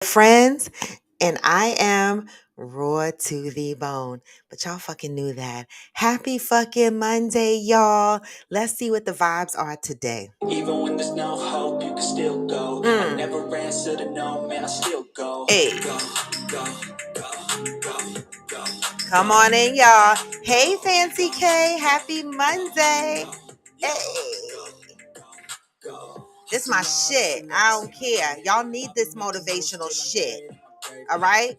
Friends, and I am raw to the bone. But y'all fucking knew that. Happy fucking Monday, y'all. Let's see what the vibes are today. Even when there's no hope, you can still go. I never answer to no, man, I still go. Hey. Go, go. Come on in, y'all. Hey, Fancy K. Happy Monday. Hey. This my shit. I don't care. Y'all need this motivational shit. All right?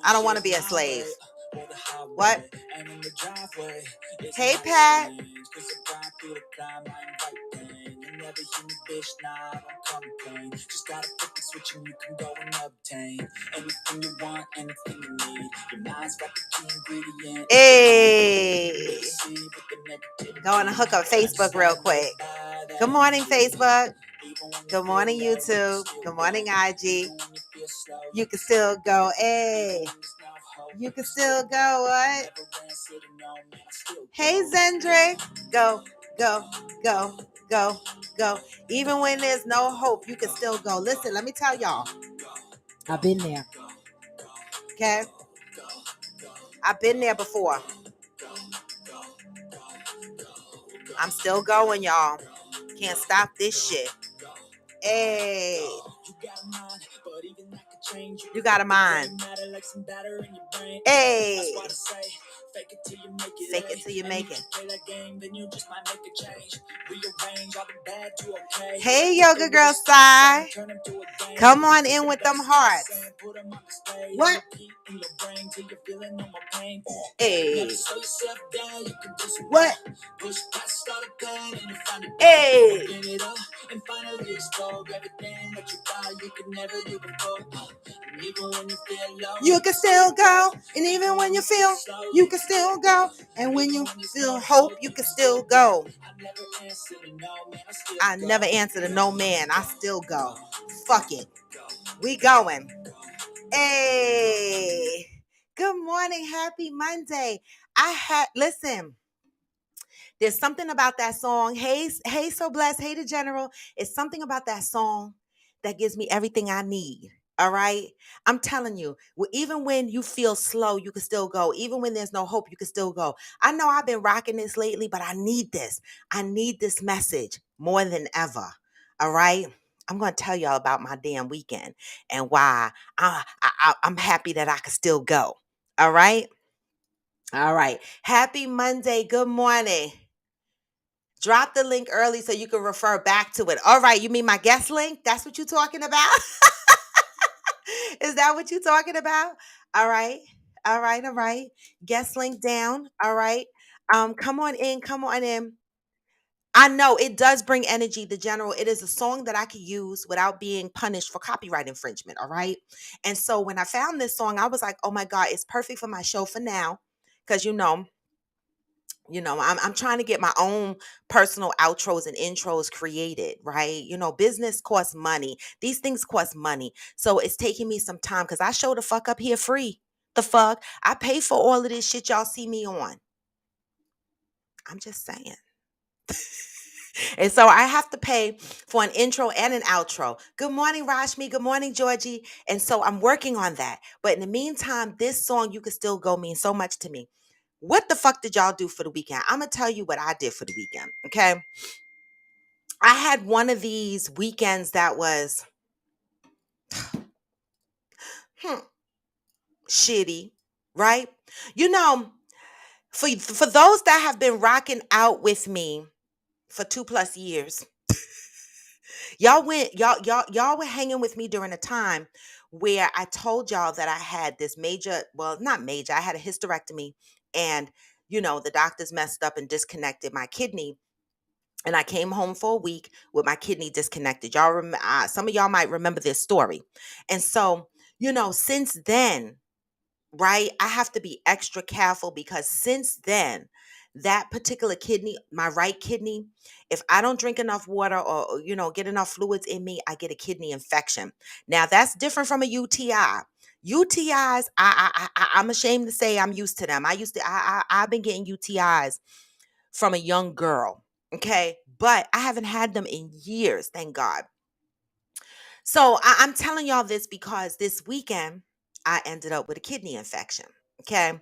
I don't want to be a slave. What? Hey, Pat. Just gotta flip the switch and you can go and obtain anything you want, anything you need. Your mind's got the key ingredient. Hey. Going to hook up Facebook real quick. Good morning, Facebook. Good morning, YouTube. Good morning, IG. You can still go. Hey. You can still go. What? Hey, Zendrick. Go, go, go, go, go. Even when there's no hope, you can still go. Listen, let me tell y'all. I've been there. Okay? I've been there before. I'm still going, y'all. Can't stop this shit. Hey. You got a mind. Hey. Fake it till you make it. Hey, yoga girl side. Come on in with them hearts. What? Hey. What? Hey. You can still go, and even when you feel, you can still go, and when you feel hope, you can still go. I never answer to no man. I still go. Fuck it. We going. Hey. Good morning. Happy Monday. Listen. There's something about that song. Hey, so blessed. Hey, the general. It's something about that song that gives me everything I need. All right. I'm telling you, even when you feel slow, you can still go. Even when there's no hope, you can still go. I know I've been rocking this lately, but I need this. I need this message more than ever. All right. I'm going to tell y'all about my damn weekend and why I'm happy that I can still go. All right. All right. Happy Monday. Good morning. Drop the link early so you can refer back to it. All right, you mean my guest link? That's what you're talking about? Is that what you're talking about? All right. All right, all right. Guest link down. All right. Come on in, come on in. I know it does bring energy, the general. It is a song that I could use without being punished for copyright infringement. All right. And so when I found this song, I was like, oh my God, it's perfect for my show for now. Because I'm trying to get my own personal outros and intros created, right? Business costs money. These things cost money. So it's taking me some time because I show the fuck up here free. The fuck? I pay for all of this shit y'all see me on. I'm just saying. And so I have to pay for an intro and an outro. Good morning, Rashmi. Good morning, Georgie. And so I'm working on that. But in the meantime, this song, You Can Still Go, means so much to me. What the fuck did y'all do for the weekend? I'm going to tell you what I did for the weekend, okay? I had one of these weekends that was shitty, right? You know, for those that have been rocking out with me for 2+ years, y'all were hanging with me during a time where I told y'all that I had this major, well, not major, I had a hysterectomy, and the doctors messed up and disconnected my kidney. And I came home for a week with my kidney disconnected. Some of y'all might remember this story. And so, since then, right, I have to be extra careful because since then, that particular kidney, my right kidney, if I don't drink enough water or get enough fluids in me, I get a kidney infection. Now, that's different from a UTI. UTIs, I'm ashamed to say I'm used to them. I've been getting UTIs from a young girl. Okay. But I haven't had them in years, thank God. So I'm telling y'all this because this weekend I ended up with a kidney infection. Okay.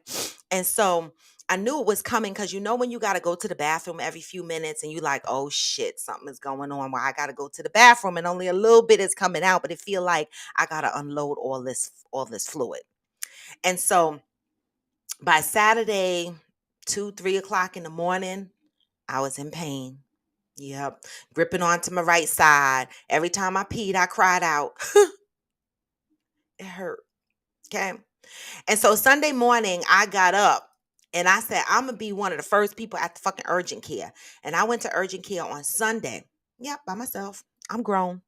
And so I knew it was coming because you know when you got to go to the bathroom every few minutes and you like, oh shit, something is going on where I got to go to the bathroom and only a little bit is coming out, but it feel like I got to unload all this fluid. And so by Saturday, 2, 3 o'clock in the morning, I was in pain. Yep. Gripping onto my right side. Every time I peed, I cried out. It hurt. Okay. And so Sunday morning, I got up and I said, I'm going to be one of the first people at the fucking urgent care. And I went to urgent care on Sunday. Yep, by myself. I'm grown.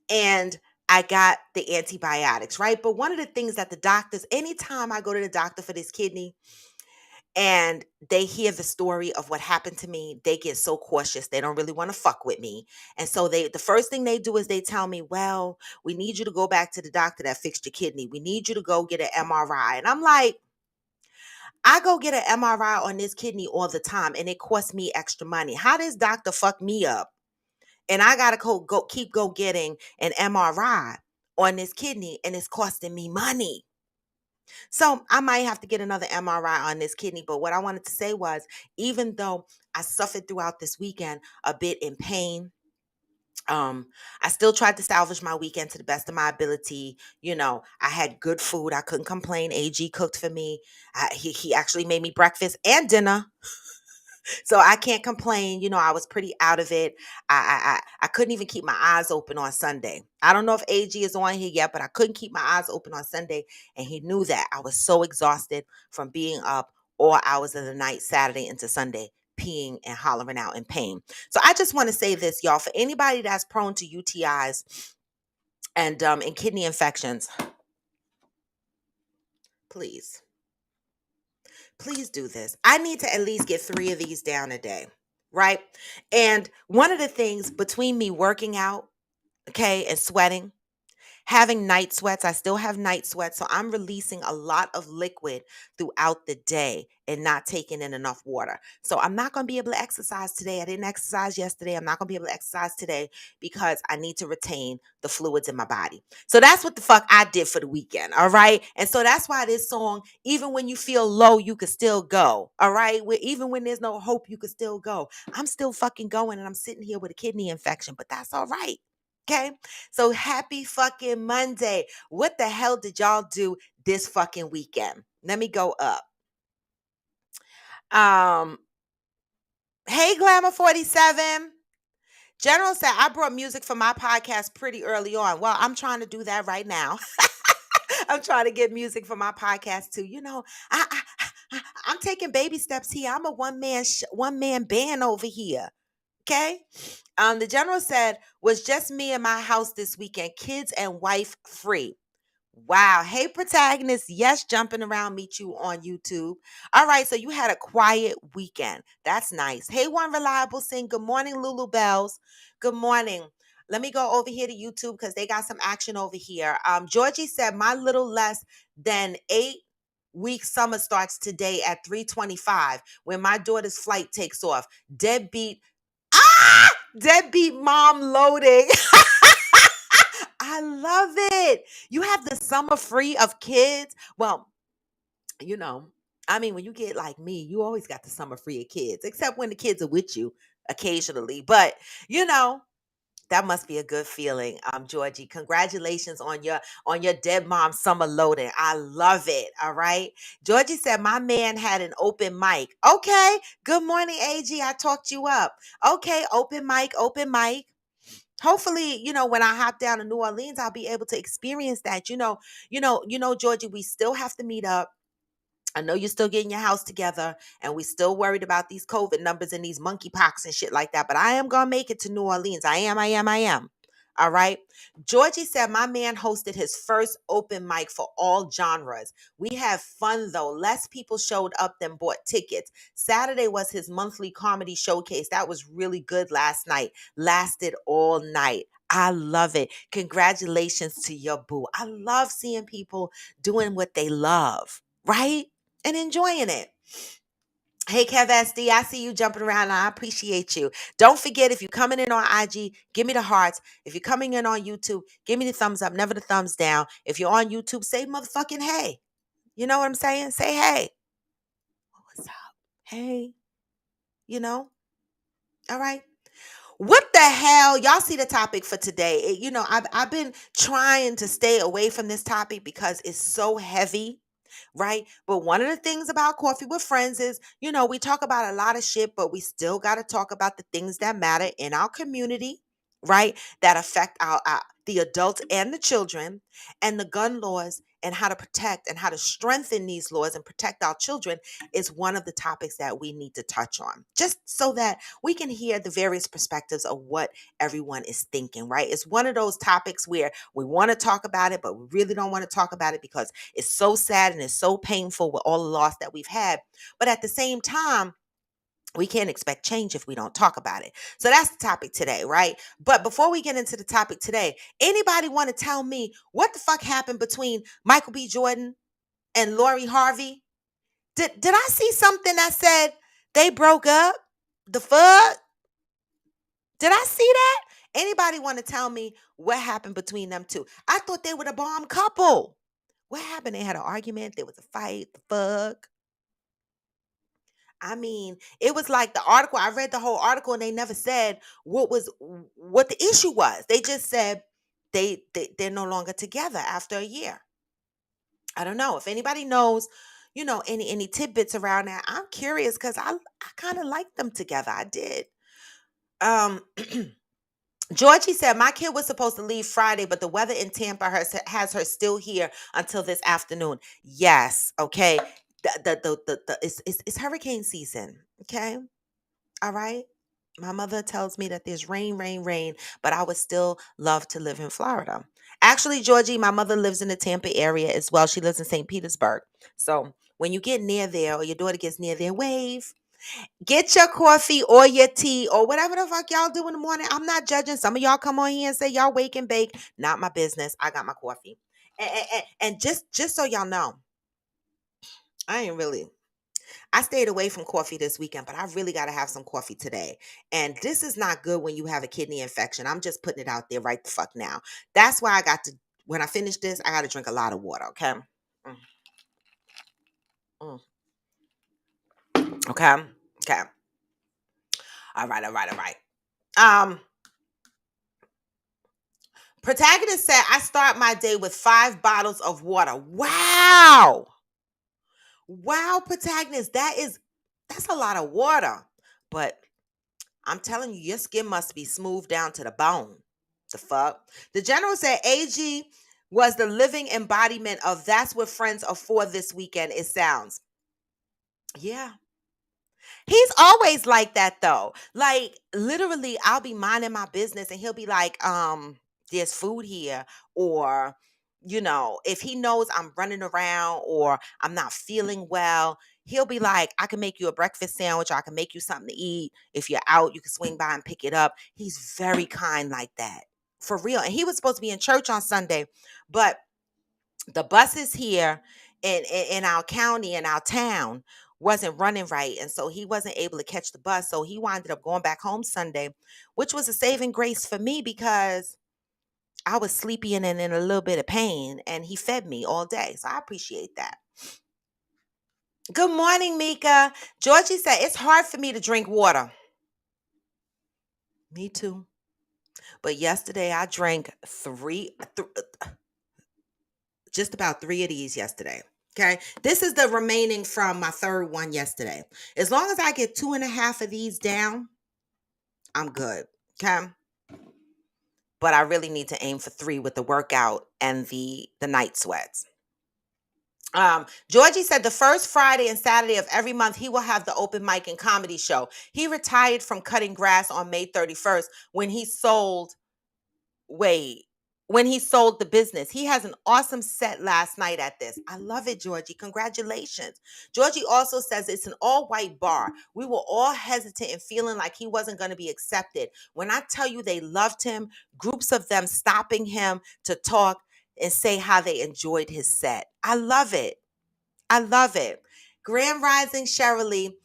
And I got the antibiotics, right? But one of the things that the doctors, anytime I go to the doctor for this kidney, and they hear the story of what happened to me, they get so cautious. They don't really want to fuck with me. And so the first thing they do is they tell me, well, we need you to go back to the doctor that fixed your kidney. We need you to go get an MRI. And I'm like, I go get an MRI on this kidney all the time and it costs me extra money. How does doctor fuck me up? And I gotta go getting an MRI on this kidney and it's costing me money. So I might have to get another MRI on this kidney. But what I wanted to say was, even though I suffered throughout this weekend a bit in pain, um, I still tried to salvage my weekend to the best of my ability. You know, I had good food. I couldn't complain. AG cooked for me. He actually made me breakfast and dinner. So I can't complain. You know, I was pretty out of it. I couldn't even keep my eyes open on Sunday. I don't know if AG is on here yet, but I couldn't keep my eyes open on Sunday. And he knew that. I was so exhausted from being up all hours of the night, Saturday into Sunday, peeing and hollering out in pain. So I just want to say this, y'all, for anybody that's prone to UTIs and kidney infections, please, please do this. I need to at least get 3 of these down a day, right? And one of the things between me working out, okay, and sweating, having night sweats, I still have night sweats. So I'm releasing a lot of liquid throughout the day and not taking in enough water. So I'm not going to be able to exercise today. I didn't exercise yesterday. I'm not going to be able to exercise today because I need to retain the fluids in my body. So that's what the fuck I did for the weekend. All right. And so that's why this song, even when you feel low, you could still go. All right. Even when there's no hope, you could still go. I'm still fucking going and I'm sitting here with a kidney infection, but that's all right. Okay. So happy fucking Monday. What the hell did y'all do this fucking weekend? Let me go up. Um, hey Glamour 47. General said I brought music for my podcast pretty early on. Well, I'm trying to do that right now. I'm trying to get music for my podcast too. You know, I'm taking baby steps here. I'm a one man band over here. Okay. The general said was just me and my house this weekend, kids and wife free. Wow. Hey, protagonist. Yes, jumping around, meet you on YouTube. All right. So you had a quiet weekend. That's nice. Hey, one reliable sing. Good morning, Lulu Bells. Good morning. Let me go over here to YouTube because they got some action over here. Georgie said my little less than 8 week summer starts today at 3:25 when my daughter's flight takes off. Deadbeat. Deadbeat mom loading. I love it. You have the summer free of kids. Well, you know, I mean, when you get like me, you always got the summer free of kids, except when the kids are with you occasionally. But you know, that must be a good feeling, Georgie. Congratulations on your dead mom summer loading. I love it. All right. Georgie said my man had an open mic. Okay. Good morning, AG. I talked you up. Okay, open mic, open mic. Hopefully, when I hop down to New Orleans, I'll be able to experience that. Georgie, we still have to meet up. I know you're still getting your house together and we still worried about these COVID numbers and these monkeypox and shit like that. But I am going to make it to New Orleans. I am. All right. Georgie said my man hosted his first open mic for all genres. We have fun though. Less people showed up than bought tickets. Saturday was his monthly comedy showcase. That was really good last night. Lasted all night. I love it. Congratulations to your boo. I love seeing people doing what they love, right? And enjoying it. Hey, Kev SD, I see you jumping around. And I appreciate you. Don't forget, if you're coming in on IG, give me the hearts. If you're coming in on YouTube, give me the thumbs up, never the thumbs down. If you're on YouTube, say motherfucking hey. You know what I'm saying? Say hey. What's up? Hey. You know? All right. What the hell? Y'all see the topic for today. I've been trying to stay away from this topic because it's so heavy, right? But one of the things about Coffee with Friends is, we talk about a lot of shit, but we still got to talk about the things that matter in our community, right? That affect the adults and the children, and the gun laws, and how to protect and how to strengthen these laws and protect our children is one of the topics that we need to touch on, just so that we can hear the various perspectives of what everyone is thinking, right? It's one of those topics where we want to talk about it, but we really don't want to talk about it because it's so sad and it's so painful with all the loss that we've had. But at the same time, we can't expect change if we don't talk about it. So that's the topic today, right? But before we get into the topic today, anybody want to tell me what the fuck happened between Michael B. Jordan and Lori Harvey? Did I see something that said they broke up? The fuck? Did I see that? Anybody want to tell me what happened between them two? I thought they were the bomb couple. What happened? They had an argument. There was a fight. The fuck? I mean, it was like the article. I read the whole article and they never said what the issue was. They just said they're no longer together after a year. I don't know if anybody knows, any tidbits around that. I'm curious because I kind of liked them together. I did. Um, Georgie said my kid was supposed to leave Friday, but the weather in Tampa has her still here until this afternoon. Yes, okay. It's hurricane season. Okay, all right. My mother tells me that there's rain, rain, rain, but I would still love to live in Florida. Actually, Georgie, my mother lives in the Tampa area as well. She lives in St. Petersburg. So when you get near there or your daughter gets near there, wave. Get your coffee or your tea or whatever the fuck y'all do in the morning. I'm not judging. Some of y'all come on here and say y'all wake and bake. Not my business. I got my coffee. And just so y'all know, I ain't really I stayed away from coffee this weekend, but I really got to have some coffee today. And this is not good when you have a kidney infection. I'm just putting it out there right the fuck now. That's why when I finish this, I got to drink a lot of water, okay? Mm, mm. Okay. Okay. All right, all right, all right. Um, Protagonist said, I start my day with 5 bottles of water. Wow. Wow, protagonist. That's a lot of water. But I'm telling you, your skin must be smooth down to the bone. The fuck? The general said AG was the living embodiment of that's what friends are for this weekend. It sounds. Yeah. He's always like that though. Like literally, I'll be minding my business and he'll be like, there's food here. Or, if he knows I'm running around or I'm not feeling well, he'll be like, I can make you a breakfast sandwich or I can make you something to eat. If you're out, you can swing by and pick it up. He's very kind like that. For real. And he was supposed to be in church on Sunday, but the buses here in our county, in our town, wasn't running right, and so he wasn't able to catch the bus, so he winded up going back home Sunday, which was a saving grace for me because I was sleepy and in a little bit of pain, and he fed me all day, so I appreciate that. Good morning, Mika. Georgie said it's hard for me to drink water. Me too. But yesterday I drank just about 3 of these yesterday. Okay. This is the remaining from my third one yesterday. As long as I get 2.5 of these down, I'm good. Okay. But I really need to aim for 3 with the workout and the night sweats. Georgie said the first Friday and Saturday of every month he will have the open mic and comedy show. He retired from cutting grass on May 31st when he sold Wait, when he sold the business. He has an awesome set last night at this. I love it, Georgie. Congratulations. Georgie also says it's an all-white bar. We were all hesitant and feeling like he wasn't going to be accepted. When I tell you they loved him, groups of them stopping him to talk and say how they enjoyed his set. I love it. I love it. Grand Rising Shirley.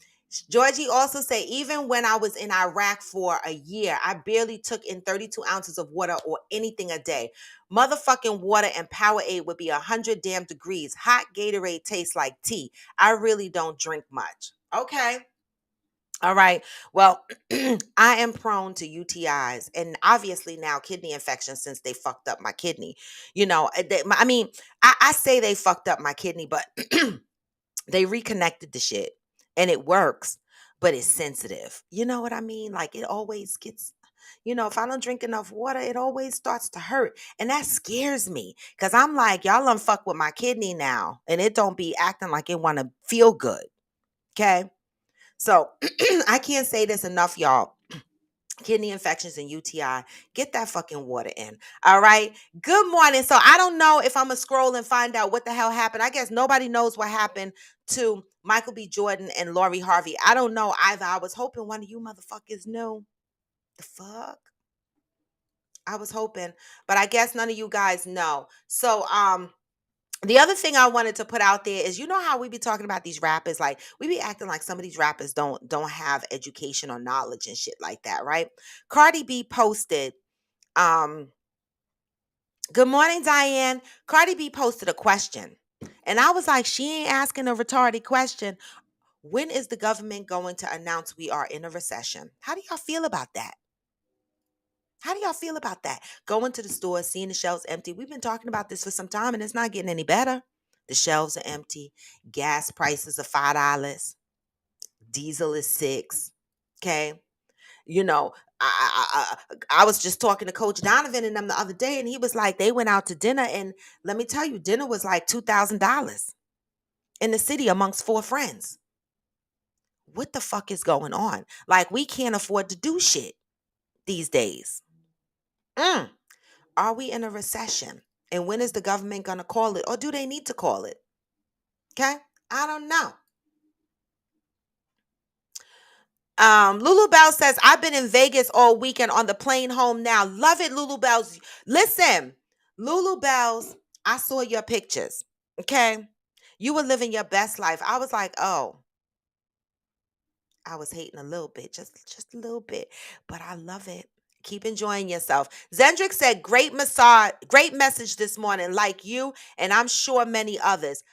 Georgie also said, even when I was in Iraq for a year, I barely took in 32 ounces of water or anything a day. Motherfucking water and Powerade would be 100 damn degrees. Hot Gatorade tastes like tea. I really don't drink much. Okay. All right. Well, I am prone to UTIs and obviously now kidney infections since they fucked up my kidney. I mean, I say they fucked up my kidney, but they reconnected the shit and it works, but it's sensitive. You know what I mean? Like it always gets, if I don't drink enough water, it always starts to hurt. And that scares me because I'm like, y'all done fuck with my kidney now and it don't be acting like it want to feel good. Okay. So I can't say this enough, y'all. Kidney infections and UTI, get that fucking water in. All right. Good morning. So I don't know if I'm going to scroll and find out what the hell happened. I guess nobody knows what happened to Michael B. Jordan and Lori Harvey. I don't know either. I was hoping one of you motherfuckers knew. The fuck? I was hoping, but I guess none of you guys know. So, the other thing I wanted to put out there is, how we be talking about these rappers, like we be acting like some of these rappers don't have education or knowledge and shit like that, right? Cardi B posted, um, good morning, Diane. Cardi B posted a question. And I was like, she ain't asking a retarded question. When is the government going to announce we are in a recession? How do y'all feel about that? How do y'all feel about that? Going to the store, seeing the shelves empty. We've been talking about this for some time and it's not getting any better. The shelves are empty. Gas prices are $5. Diesel is 6. Okay. You know, I was just talking to Coach Donovan and them the other day, and he was like, they went out to dinner, and let me tell you, dinner was like $2,000 in the city amongst 4 friends. What the fuck is going on? Like, we can't afford to do shit these days. Are we in a recession? And when is the government going to call it? Or do they need to call it? Okay. I don't know. Lulu Bell says, I've been in Vegas all weekend on the plane home now. Love it, Lulu Bells. Listen, Lulu Bells, I saw your pictures. Okay. You were living your best life. I was like, oh, I was hating a little bit, just a little bit, but I love it. Keep enjoying yourself. Zendrick said, great massage, great message this morning, like you, and I'm sure many others.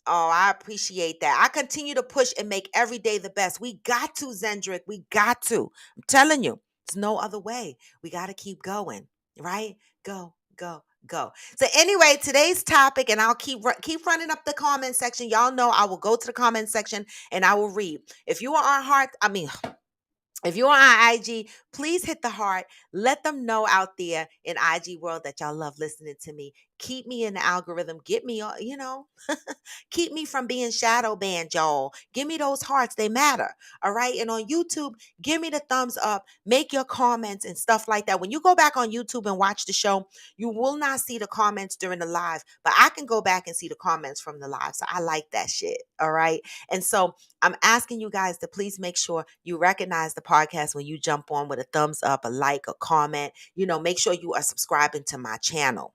Oh, I appreciate that. I continue to push and make every day the best. We got to, Zendrick. We got to. I'm telling you, there's no other way. We got to keep going, right? Go, go, go. So anyway, today's topic, and I'll keep running up the comment section. Y'all know I will go to the comment section and I will read. If you are on if you're on IG, please hit the heart. Let them know out there in IG world that y'all love listening to me. Keep me in the algorithm. Get me, keep me from being shadow banned, y'all. Give me those hearts. They matter. All right. And on YouTube, give me the thumbs up. Make your comments and stuff like that. When you go back on YouTube and watch the show, you will not see the comments during the live, but I can go back and see the comments from the live. So I like that shit. All right. And so I'm asking you guys to please make sure you recognize the podcast when you jump on with a thumbs up, a like, a comment. Make sure you are subscribing to my channel.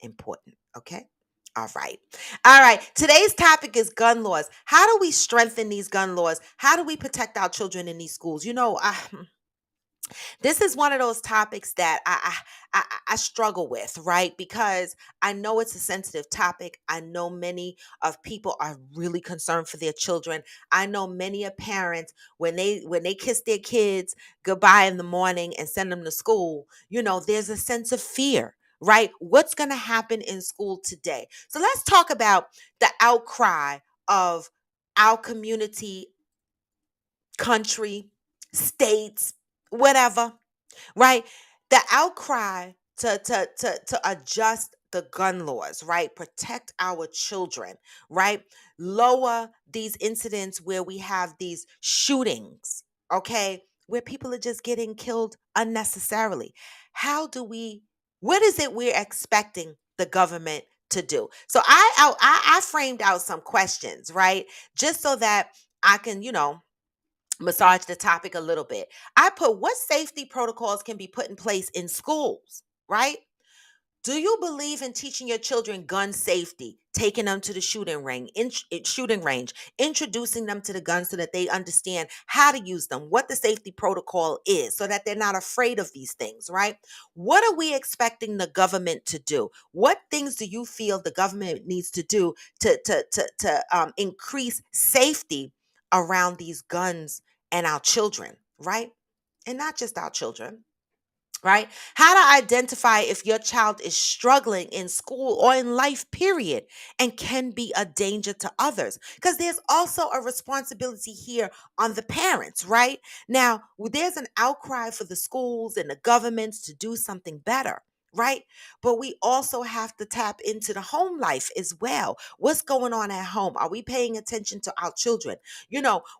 Important. Okay. All right. All right. Today's topic is gun laws. How do we strengthen these gun laws? How do we protect our children in these schools? This is one of those topics that I struggle with, right? Because I know it's a sensitive topic. I know many of people are really concerned for their children. I know many of parents when they kiss their kids goodbye in the morning and send them to school, there's a sense of fear. Right? What's going to happen in school today? So let's talk about the outcry of our community, country, states, whatever, right? The outcry to adjust the gun laws, right? Protect our children, right? Lower these incidents where we have these shootings, okay? Where people are just getting killed unnecessarily. What is it we're expecting the government to do? So I framed out some questions, right? Just so that I can, massage the topic a little bit. I put, what safety protocols can be put in place in schools, right? Do you believe in teaching your children gun safety, taking them to the shooting range, introducing them to the guns so that they understand how to use them, what the safety protocol is, so that they're not afraid of these things, right? What are we expecting the government to do? What things do you feel the government needs to do to increase safety around these guns and our children, right? And not just our children, right? How to identify if your child is struggling in school or in life, period, and can be a danger to others. Because there's also a responsibility here on the parents, right? Now, there's an outcry for the schools and the governments to do something better. Right. But we also have to tap into the home life as well. What's going on at home? Are we paying attention to our children?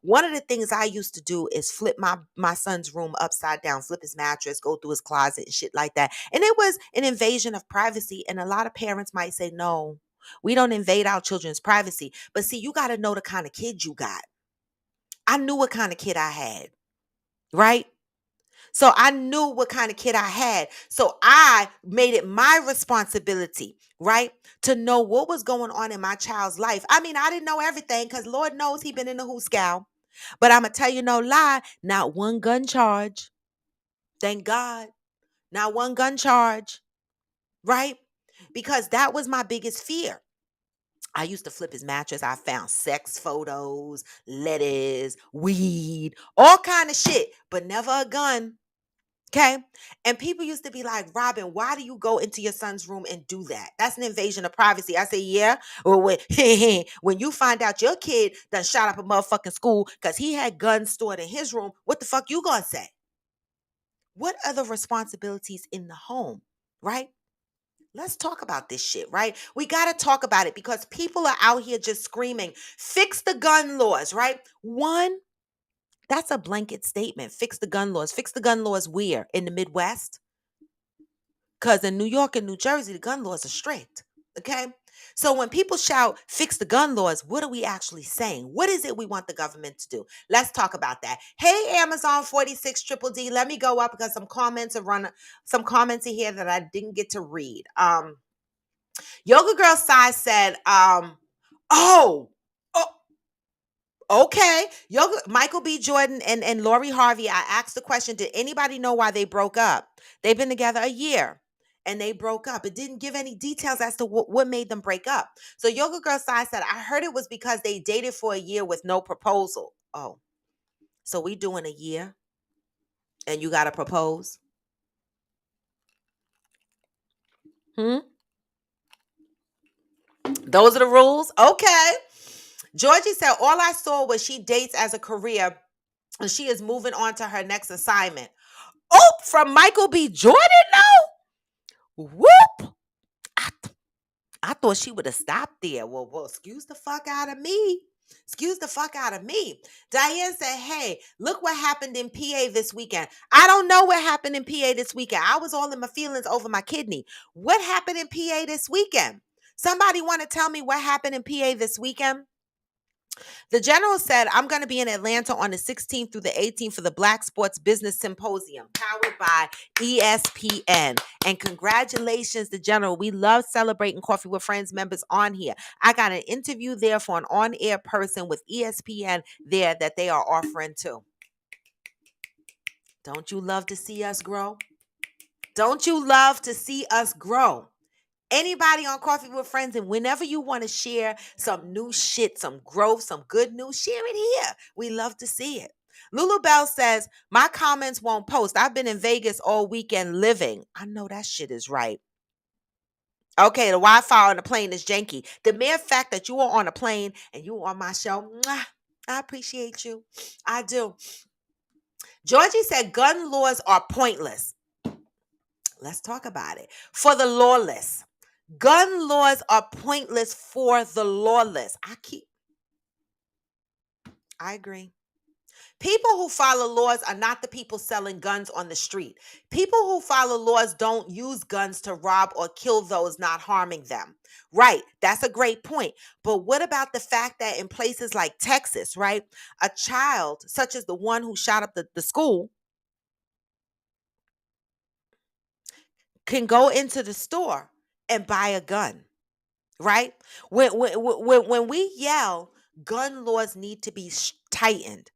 One of the things I used to do is flip my son's room upside down, flip his mattress, go through his closet and shit like that. And it was an invasion of privacy. And a lot of parents might say, no, we don't invade our children's privacy. But see, you got to know the kind of kid you got. I knew what kind of kid I had, right? So I knew what kind of kid I had. So I made it my responsibility, right? To know what was going on in my child's life. I mean, I didn't know everything because Lord knows he been in the hooscow. But I'm going to tell you no lie, not one gun charge. Thank God. Not one gun charge, right? Because that was my biggest fear. I used to flip his mattress. I found sex photos, letters, weed, all kind of shit, but never a gun. Okay. And people used to be like, Robin, why do you go into your son's room and do that? That's an invasion of privacy. I say, yeah. Well, when you find out your kid done shot up a motherfucking school because he had guns stored in his room, what the fuck you gonna say? What are the responsibilities in the home, right? Let's talk about this shit, right? We got to talk about it because people are out here just screaming, fix the gun laws, right? One, that's a blanket statement. Fix the gun laws. Fix the gun laws where? In the Midwest? Because in New York and New Jersey, the gun laws are strict. Okay. So when people shout, fix the gun laws, what are we actually saying? What is it we want the government to do? Let's talk about that. Hey, Amazon 46 Triple D, let me go up because some comments in here that I didn't get to read. Yoga Girl Sai said, oh, oh, okay. Michael B. Jordan and Lori Harvey, I asked the question, did anybody know why they broke up? They've been together a year and they broke up. It didn't give any details as to what made them break up. So Yoga Girl Sai said, I heard it was because they dated for a year with no proposal. Oh, so we doing a year and you got to propose? Hmm? Those are the rules? Okay. Georgie said, all I saw was she dates as a career and she is moving on to her next assignment. Oh, from Michael B. Jordan, no? Whoop. I thought she would have stopped there. Well, excuse the fuck out of me. Excuse the fuck out of me. Diane said, hey, look what happened in PA this weekend. I don't know what happened in PA this weekend. I was all in my feelings over my kidney. What happened in PA this weekend? Somebody want to tell me what happened in PA this weekend? The general said, I'm going to be in Atlanta on the 16th through the 18th for the Black Sports Business Symposium, powered by ESPN. And congratulations, the general. We love celebrating Coffee with Friends members on here. I got an interview there for an on-air person with ESPN there that they are offering too. Don't you love to see us grow? Don't you love to see us grow? Anybody on Coffee with Friends, and whenever you want to share some new shit, some growth, some good news, share it here. We love to see it. Lulu Bell says, my comments won't post. I've been in Vegas all weekend living. I know that shit is right. Okay, the Wi-Fi on the plane is janky. The mere fact that you are on a plane and you are on my show, mwah, I appreciate you. I do. Georgie said gun laws are pointless. Let's talk about it. For the lawless. Gun laws are pointless for the lawless. I agree. People who follow laws are not the people selling guns on the street. People who follow laws don't use guns to rob or kill those not harming them. Right. That's a great point. But what about the fact that in places like Texas, right, a child such as the one who shot up the school can go into the store and buy a gun, right? When we yell, gun laws need to be tightened.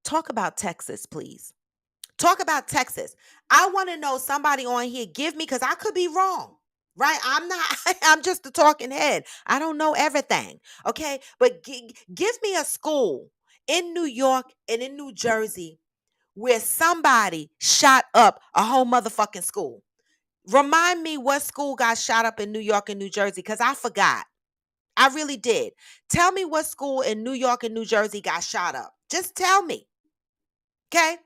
Talk about Texas, please. Talk about Texas. I want to know somebody on here, give me, because I could be wrong, right? I'm not, I'm just a talking head. I don't know everything, okay? But give me a school in New York and in New Jersey where somebody shot up a whole motherfucking school. Remind me what school got shot up in New York and New Jersey, because I forgot. I really did. Tell me what school in New York and New Jersey got shot up. Just tell me, okay?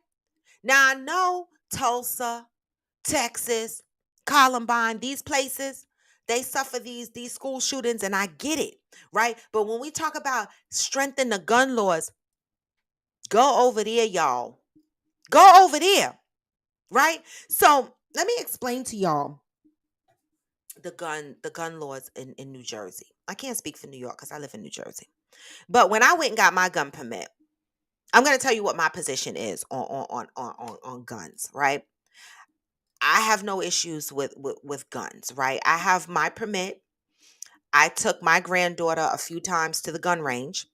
Now I know Tulsa, Texas, Columbine, these places, they suffer these school shootings, and I get it, right? But when we talk about strengthen the gun laws, go over there, y'all. Go over there, right? So let me explain to y'all the gun laws in New Jersey. I can't speak for New York because I live in New Jersey. But when I went and got my gun permit, I'm going to tell you what my position is on guns, right? I have no issues with guns, right? I have my permit. I took my granddaughter a few times to the gun range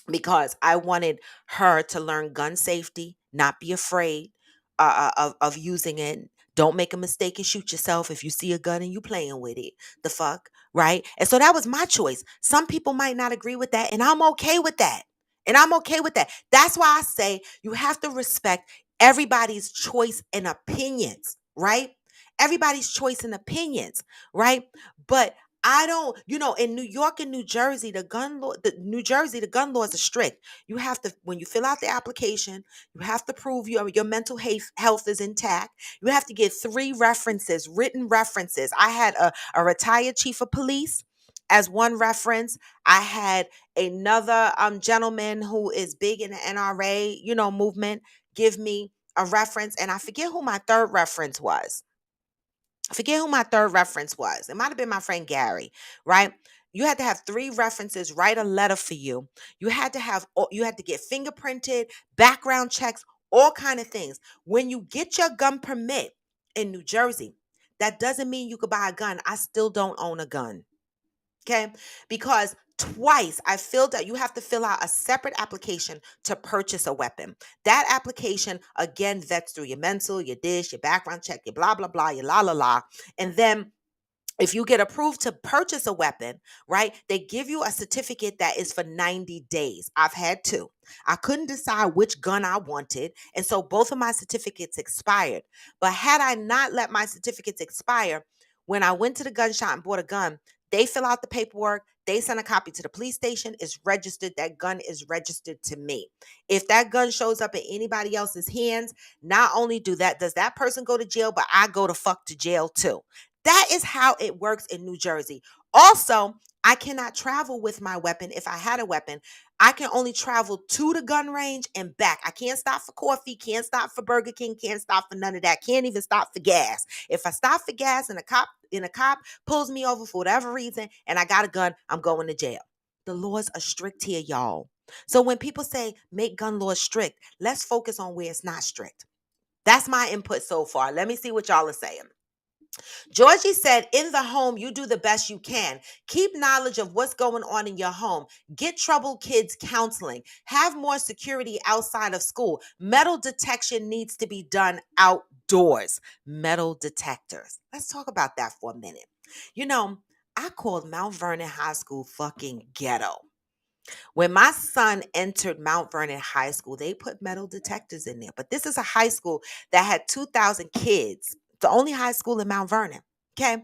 because I wanted her to learn gun safety, not be afraid of using it. Don't make a mistake and shoot yourself if you see a gun and you playing with it. The fuck, right? And so that was my choice. Some people might not agree with that, and I'm okay with that. And I'm okay with that. That's why I say you have to respect everybody's choice and opinions, right? Everybody's choice and opinions, right? But I don't, in New York and New Jersey, the gun laws are strict. You have to, when you fill out the application, you have to prove your mental health is intact. You have to get 3 references, written references. I had a retired chief of police as one reference. I had another gentleman who is big in the NRA, movement, give me a reference. And I forget who my third reference was. I forget who my third reference was. It might have been my friend Gary, right? You had to have 3 references, write a letter for you. You had to get fingerprinted, background checks, all kind of things. When you get your gun permit in New Jersey, that doesn't mean you could buy a gun. I still don't own a gun. Okay. Because twice I filled out, you have to fill out a separate application to purchase a weapon. That application again vets through your mental, your dish, your background check, your blah, blah, blah, your la, la, la. And then if you get approved to purchase a weapon, right, they give you a certificate that is for 90 days. I've had 2. I couldn't decide which gun I wanted. And so both of my certificates expired. But had I not let my certificates expire, when I went to the gun shop and bought a gun, they fill out the paperwork. They send a copy to the police station. It's registered. That gun is registered to me. If that gun shows up in anybody else's hands, not only does that person go to jail, but I go to fuck to jail too. That is how it works in New Jersey. Also, I cannot travel with my weapon. If I had a weapon, I can only travel to the gun range and back. I can't stop for coffee, can't stop for Burger King, can't stop for none of that. Can't even stop for gas. If I stop for gas and a cop pulls me over for whatever reason and I got a gun, I'm going to jail. The laws are strict here, y'all. So when people say make gun laws strict, let's focus on where it's not strict. That's my input so far. Let me see what y'all are saying. Georgie said, in the home, you do the best you can. Keep knowledge of what's going on in your home. Get troubled kids counseling. Have more security outside of school. Metal detection needs to be done outdoors. Metal detectors. Let's talk about that for a minute. I called Mount Vernon High School fucking ghetto. When my son entered Mount Vernon High School, they put metal detectors in there. But this is a high school that had 2,000 kids, the only high school in Mount Vernon. Okay.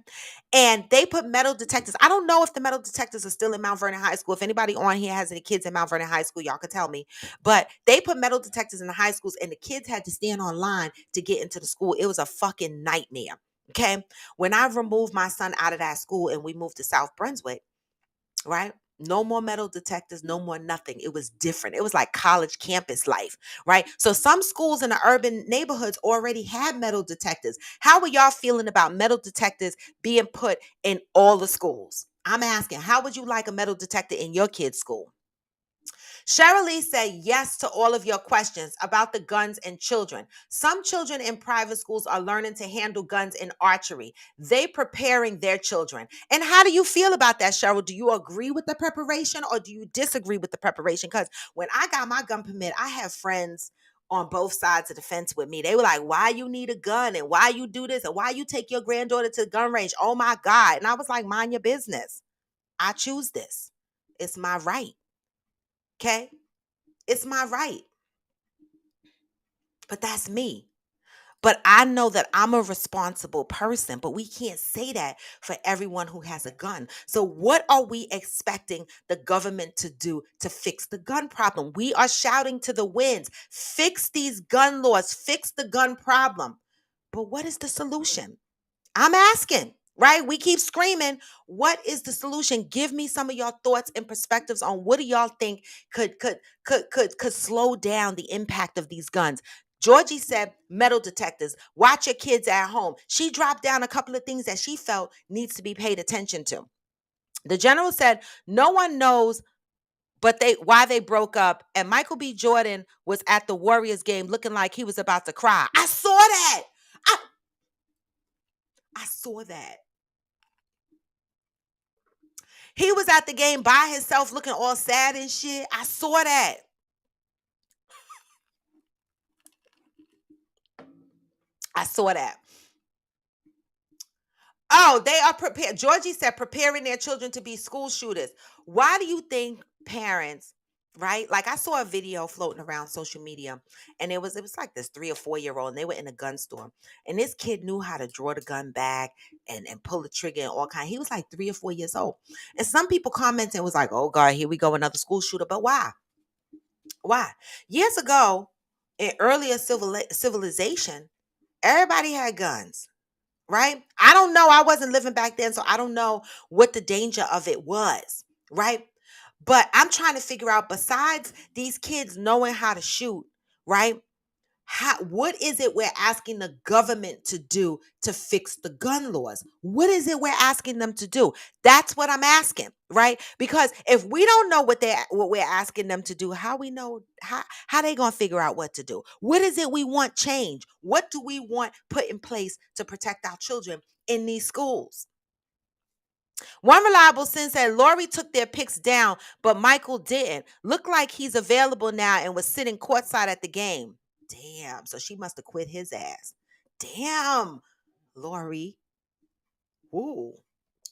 And they put metal detectors. I don't know if the metal detectors are still in Mount Vernon High School. If anybody on here has any kids in Mount Vernon High School, y'all can tell me. But they put metal detectors in the high schools and the kids had to stand online to get into the school. It was a fucking nightmare. Okay. When I removed my son out of that school and we moved to South Brunswick, right? No more metal detectors, no more nothing. It was different. It was like college campus life, right? So some schools in the urban neighborhoods already had metal detectors. How are y'all feeling about metal detectors being put in all the schools? I'm asking, how would you like a metal detector in your kid's school? Cheryl Lee said yes to all of your questions about the guns and children. Some children in private schools are learning to handle guns in archery. They preparing their children. And how do you feel about that, Cheryl? Do you agree with the preparation or do you disagree with the preparation? Because when I got my gun permit, I have friends on both sides of the fence with me. They were like, why you need a gun and why you do this and why you take your granddaughter to the gun range? Oh my God. And I was like, mind your business. I choose this. It's my right. Okay? It's my right. But that's me. But I know that I'm a responsible person, but we can't say that for everyone who has a gun. So, what are we expecting the government to do to fix the gun problem? We are shouting to the winds, fix these gun laws, fix the gun problem. But what is the solution? I'm asking, right? We keep screaming. What is the solution? Give me some of your thoughts and perspectives on what do y'all think could slow down the impact of these guns. Georgie said metal detectors. Watch your kids at home. She dropped down a couple of things that she felt needs to be paid attention to. The general said no one knows but they why they broke up, and Michael B. Jordan was at the Warriors game looking like he was about to cry. I saw that. I, I saw that. He was at the game by himself looking all sad and shit. I saw that. I saw that. Oh, they are prepared. Georgie said preparing their children to be school shooters. Why do you think parents, right? Like I saw a video floating around social media and it was like this 3 or 4 year old and they were in a gun store and this kid knew how to draw the gun back and pull the trigger and all kind. He was like 3 or 4 years old. And some people commented and was like, oh God, here we go, another school shooter. But why? Why? Years ago, in earlier civilization, everybody had guns, right? I don't know. I wasn't living back then, so I don't know what the danger of it was, right? But I'm trying to figure out, besides these kids knowing how to shoot, right? What is it we're asking the government to do to fix the gun laws? What is it we're asking them to do? That's what I'm asking, right? Because if we don't know what we're asking them to do, how we know how they gonna figure out what to do? What is it we want change? What do we want put in place to protect our children in these schools? One reliable sense said Lori took their picks down, but Michael didn't. Looked like he's available now and was sitting courtside at the game. Damn. So she must have quit his ass. Damn, Lori. Ooh,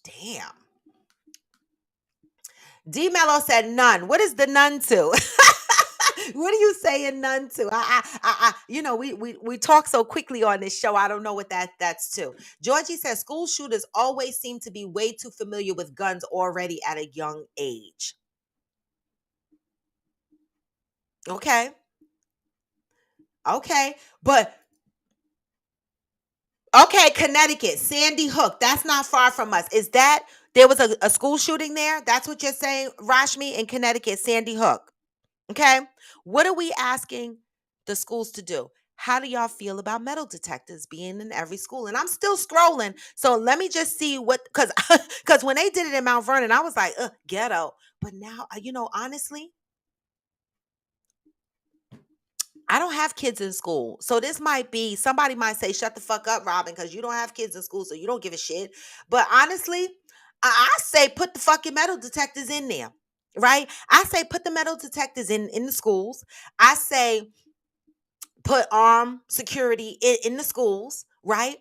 damn. D Mello said none. What is the none to? What are you saying none to? We talk so quickly on this show. I don't know what that's to. Georgie says school shooters always seem to be way too familiar with guns already at a young age. Okay. Okay. But okay, Connecticut, Sandy Hook. That's not far from us. Is that there was a school shooting there? That's what you're saying, Rashmi, in Connecticut, Sandy Hook. Okay. What are we asking the schools to do? How do y'all feel about metal detectors being in every school? And I'm still scrolling. So let me just see what, because when they did it in Mount Vernon, I was like, ugh, ghetto. But now, honestly, I don't have kids in school. So this might be, somebody might say, shut the fuck up, Robin, because you don't have kids in school, so you don't give a shit. But honestly, I say put the fucking metal detectors in there, right? I say put the metal detectors in the schools. I say put armed security in the schools, right?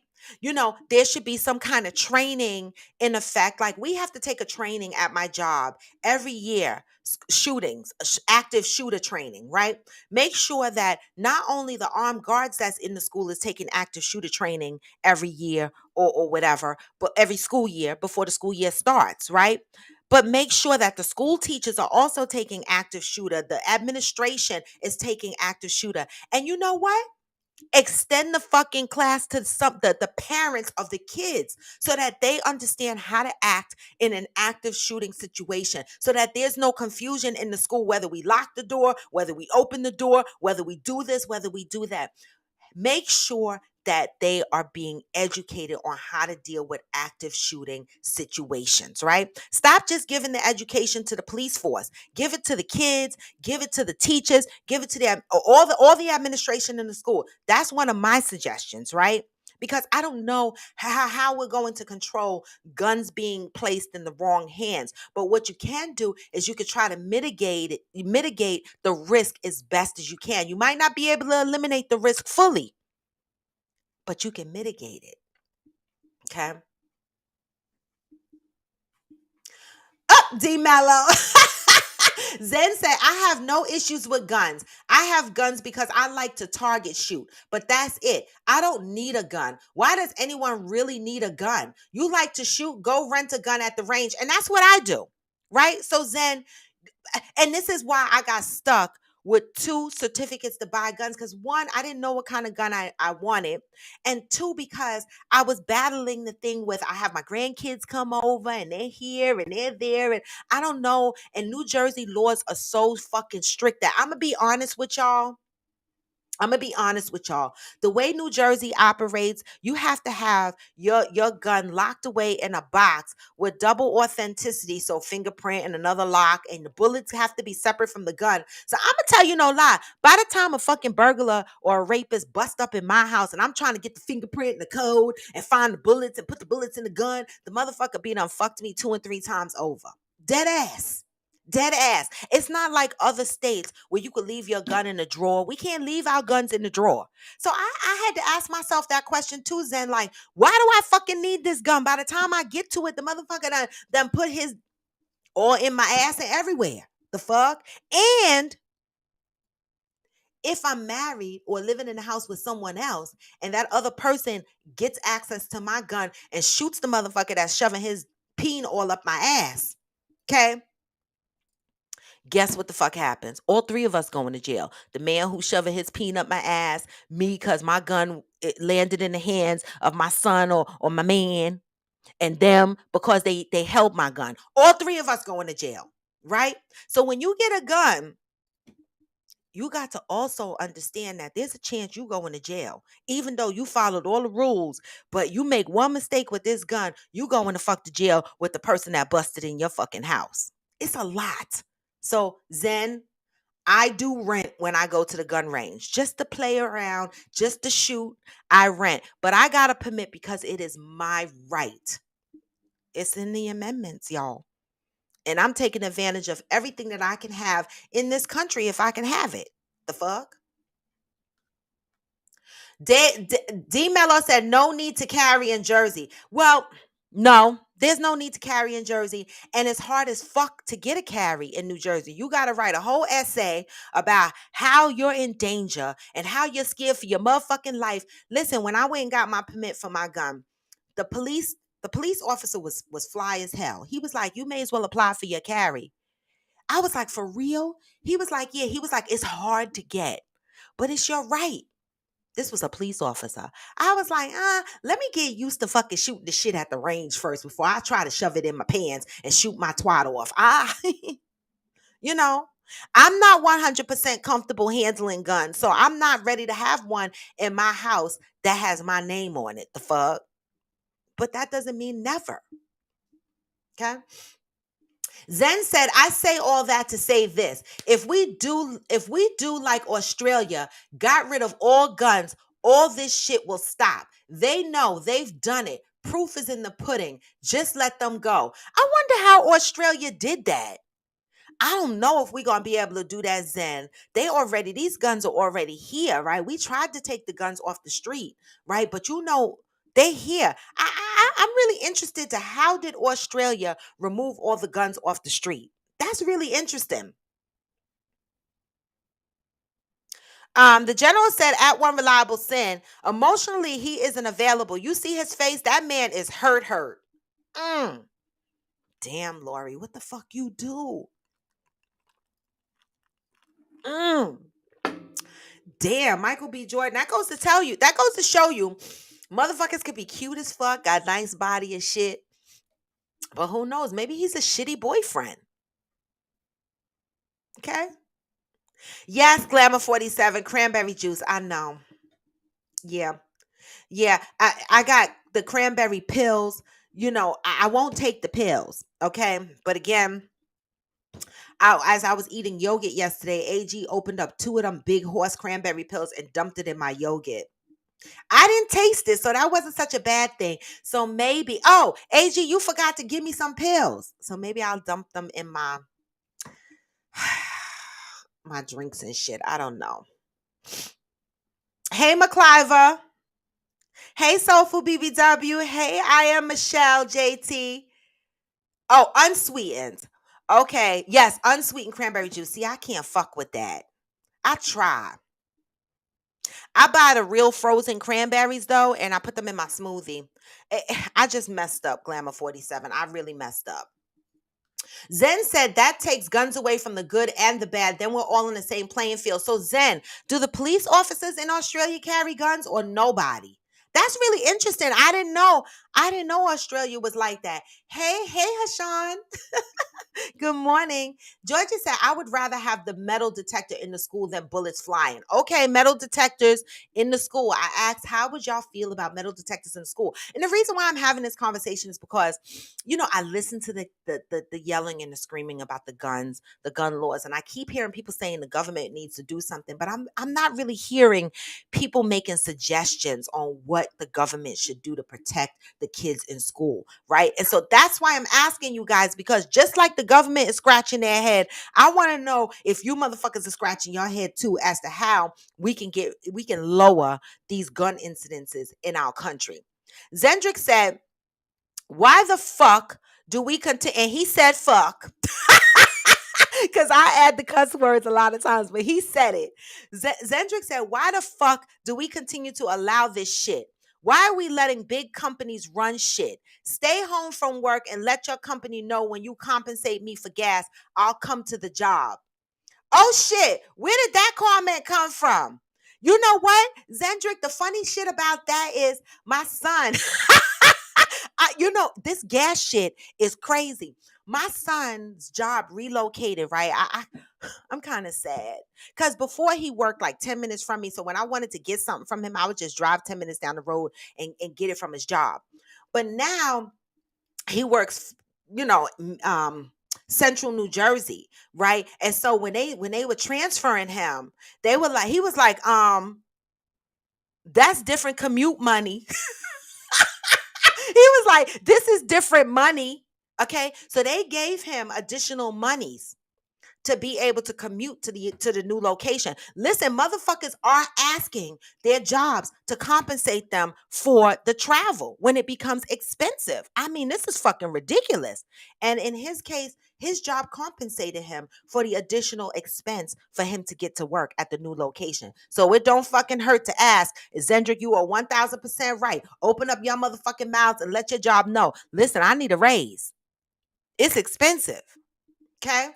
There should be some kind of training in effect. Like we have to take a training at my job every year, shootings, active shooter training, right? Make sure that not only the armed guards that's in the school is taking active shooter training every year or whatever, but every school year before the school year starts, right? But make sure that the school teachers are also taking active shooter. The administration is taking active shooter. And you know what? Extend the fucking class to the parents of the kids so that they understand how to act in an active shooting situation so that there's no confusion in the school, whether we lock the door, whether we open the door, whether we do this, whether we do that. Make sure that they are being educated on how to deal with active shooting situations, right? Stop just giving the education to the police force. Give it to the kids, give it to the teachers, give it to all the administration in the school. That's one of my suggestions, right? Because I don't know how we're going to control guns being placed in the wrong hands. But what you can do is you could try to mitigate the risk as best as you can. You might not be able to eliminate the risk fully, but you can mitigate it. Okay. Up, D Mello. Zen said, I have no issues with guns. I have guns because I like to target shoot, but that's it. I don't need a gun. Why does anyone really need a gun? You like to shoot, go rent a gun at the range. And that's what I do. Right? So Zen, and this is why I got stuck with 2 certificates to buy guns. Because one, I didn't know what kind of gun I wanted. And 2, because I was battling the thing with I have my grandkids come over and they're here and they're there. And I don't know. And New Jersey laws are so fucking strict that I'm going to be honest with y'all. The way New Jersey operates, you have to have your gun locked away in a box with double authenticity, so fingerprint and another lock, and the bullets have to be separate from the gun. So I'm gonna tell you no lie. By the time a fucking burglar or a rapist bust up in my house and I'm trying to get the fingerprint and the code and find the bullets and put the bullets in the gun, the motherfucker be done fucked me 2 and 3 times over. Dead ass. Dead ass. It's not like other states where you could leave your gun in the drawer. We can't leave our guns in the drawer. So I had to ask myself that question too, Zen. Like, why do I fucking need this gun? By the time I get to it, the motherfucker done put his all in my ass and everywhere. The fuck? And if I'm married or living in the house with someone else and that other person gets access to my gun and shoots the motherfucker that's shoving his peen all up my ass, okay? Guess what the fuck happens? All 3 of us going to jail. The man who shoving his peen up my ass, me because my gun it landed in the hands of my son or my man, and them because they held my gun. All 3 of us going to jail, right? So when you get a gun, you got to also understand that there's a chance you going to jail, even though you followed all the rules. But you make one mistake with this gun, you going to fuck the jail with the person that busted in your fucking house. It's a lot. So Zen, I do rent when I go to the gun range just to play around, just to shoot. I rent, but I got a permit because it is my right. It's in the amendments, y'all. And I'm taking advantage of everything that I can have in this country if I can have it. The fuck? D Mello said no need to carry in Jersey. Well, no, there's no need to carry in Jersey. And it's hard as fuck to get a carry in New Jersey. You got to write a whole essay about how you're in danger and how you're scared for your motherfucking life. Listen, when I went and got my permit for my gun, the police officer was fly as hell. He was like, you may as well apply for your carry. I was like, for real? He was like, yeah. He was like, it's hard to get, but it's your right. This was a police officer. I was like, let me get used to fucking shooting the shit at the range first before I try to shove it in my pants and shoot my twat off. You know, I'm not 100% comfortable handling guns. So I'm not ready to have one in my house that has my name on it. The fuck? But that doesn't mean never. Okay. Zen said, I say all that to say this. If we do like Australia, got rid of all guns, all this shit will stop. They know they've done it. Proof is in the pudding. Just let them go. I wonder how Australia did that. I don't know if we're gonna be able to do that, Zen. These guns are already here, right? We tried to take the guns off the street, right? But they here. I'm really interested to how did Australia remove all the guns off the street? That's really interesting. The general said at one reliable sin, emotionally he isn't available. You see his face, that man is hurt. Mm. Damn, Lori, what the fuck you do? Mm. Damn, Michael B. Jordan. That goes to show you, motherfuckers could be cute as fuck, got nice body and shit. But who knows? Maybe he's a shitty boyfriend. Okay? Yes, Glamour 47, cranberry juice. I know. Yeah. Yeah. I got the cranberry pills. I won't take the pills. Okay. But again, as I was eating yogurt yesterday, AG opened up two of them big horse cranberry pills and dumped it in my yogurt. I didn't taste it, so that wasn't such a bad thing. So maybe, oh, AG, you forgot to give me some pills. So maybe I'll dump them in my my drinks and shit. I don't know. Hey, McCliver. Hey, Soulful BBW. Hey, I am Michelle JT. Oh, unsweetened. Okay. Yes, unsweetened cranberry juice. See, I can't fuck with that. I try. I buy the real frozen cranberries though, and I put them in my smoothie. I just messed up, Glamour 47. I really messed up. Zen said that takes guns away from the good and the bad. Then we're all in the same playing field. So, Zen, do the police officers in Australia carry guns or nobody? That's really interesting. I didn't know. I didn't know Australia was like that. Hey, Hashan. Good morning. Georgia said, I would rather have the metal detector in the school than bullets flying. Okay, metal detectors in the school. I asked, how would y'all feel about metal detectors in school? And the reason why I'm having this conversation is because, I listen to the yelling and the screaming about the gun laws, and I keep hearing people saying the government needs to do something, but I'm not really hearing people making suggestions on what the government should do to protect the kids in school, right? And so that's why I'm asking you guys, because just like the government is scratching their head, I want to know if you motherfuckers are scratching your head too as to how we can lower these gun incidences in our country. Zendrick said, why the fuck do we continue? And he said fuck. Because I add the cuss words a lot of times, but he said it. Zendrick said, why the fuck do we continue to allow this shit? Why are we letting big companies run shit? Stay home from work and let your company know when you compensate me for gas, I'll come to the job. Oh shit, where did that comment come from? You know what, Zendrick, the funny shit about that is my son, this gas shit is crazy. My son's job relocated, right? I'm kind of sad because before he worked like 10 minutes from me. So when I wanted to get something from him, I would just drive 10 minutes down the road and get it from his job. But now he works, central New Jersey, right? And so when they were transferring him, he was like, that's different commute money. He was like, this is different money. Okay. So they gave him additional monies to be able to commute to the new location. Listen, motherfuckers are asking their jobs to compensate them for the travel when it becomes expensive. I mean, this is fucking ridiculous. And in his case, his job compensated him for the additional expense for him to get to work at the new location. So it don't fucking hurt to ask, Zendrick, you are 1000% right. Open up your motherfucking mouths and let your job know. Listen, I need a raise. It's expensive. Okay.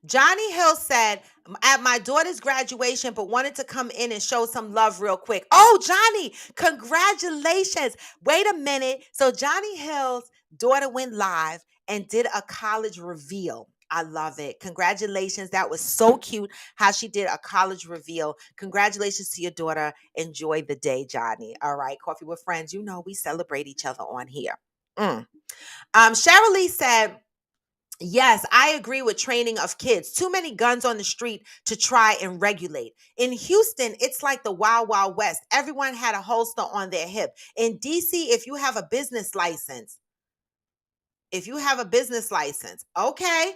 Johnny Hill said, at my daughter's graduation, but wanted to come in and show some love real quick. Oh, Johnny, congratulations. Wait a minute. So Johnny Hill's daughter went live and did a college reveal. I love it. Congratulations. That was so cute how she did a college reveal. Congratulations to your daughter. Enjoy the day, Johnny. All right. Coffee with Friends. We celebrate each other on here. Cheryl Lee said, yes, I agree with training of kids. Too many guns on the street to try and regulate. In Houston, it's like the Wild Wild West. Everyone had a holster on their hip. In DC, if you have a business license, okay.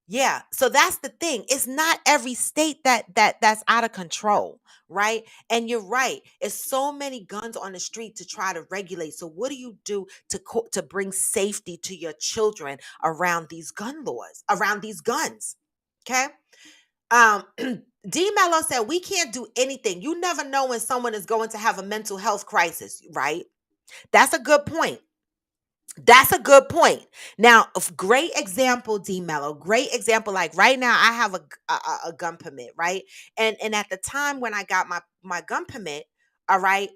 Yeah, so that's the thing. It's not every state that's out of control, right? And you're right. It's so many guns on the street to try to regulate. So what do you do to bring safety to your children around these gun laws, around these guns? Okay? Um D Mello said we can't do anything. You never know when someone is going to have a mental health crisis, right? That's a good point. That's a good point. Now, great example, D Mello. Great example. Like right now, I have a gun permit, right? And at the time when I got my gun permit, all right,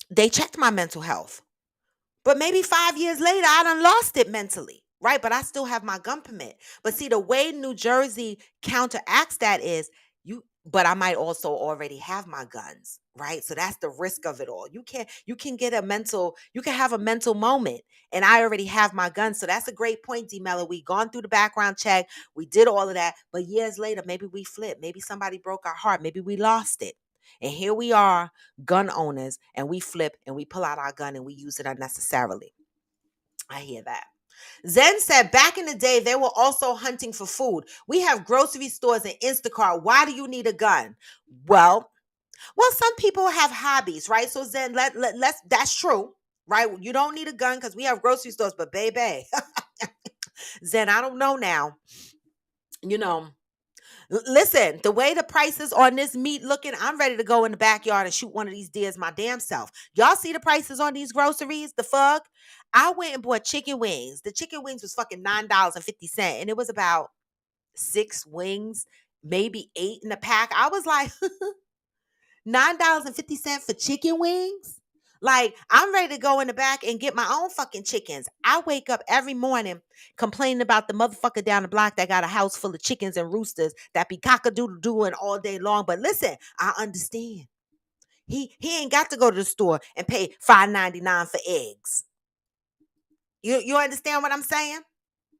they checked my mental health. But maybe 5 years later, I done lost it mentally, right? But I still have my gun permit. But see, the way New Jersey counteracts that is but I might also already have my guns, right? So that's the risk of it all. You can have a mental moment, and I already have my guns. So that's a great point, D Mello. We gone through the background check, we did all of that, but years later, maybe we flipped. Maybe somebody broke our heart, maybe we lost it. And here we are, gun owners, and we flip and we pull out our gun and we use it unnecessarily. I hear that. Zen said, back in the day, they were also hunting for food. We have grocery stores and Instacart. Why do you need a gun? Well, some people have hobbies, right? So Zen, let's that's true, right? You don't need a gun because we have grocery stores, but baby, Zen, I don't know now. You know, listen, the way the prices on this meat looking, I'm ready to go in the backyard and shoot one of these deers my damn self. Y'all see the prices on these groceries? The fuck? I went and bought chicken wings. The chicken wings was fucking $9.50, and it was about 6 wings, maybe 8 in a pack. I was like, $9.50 for chicken wings? Like, I'm ready to go in the back and get my own fucking chickens. I wake up every morning complaining about the motherfucker down the block that got a house full of chickens and roosters that be cock-a-doodle doing all day long. But listen, I understand. He ain't got to go to the store and pay $5.99 for eggs. You understand what I'm saying?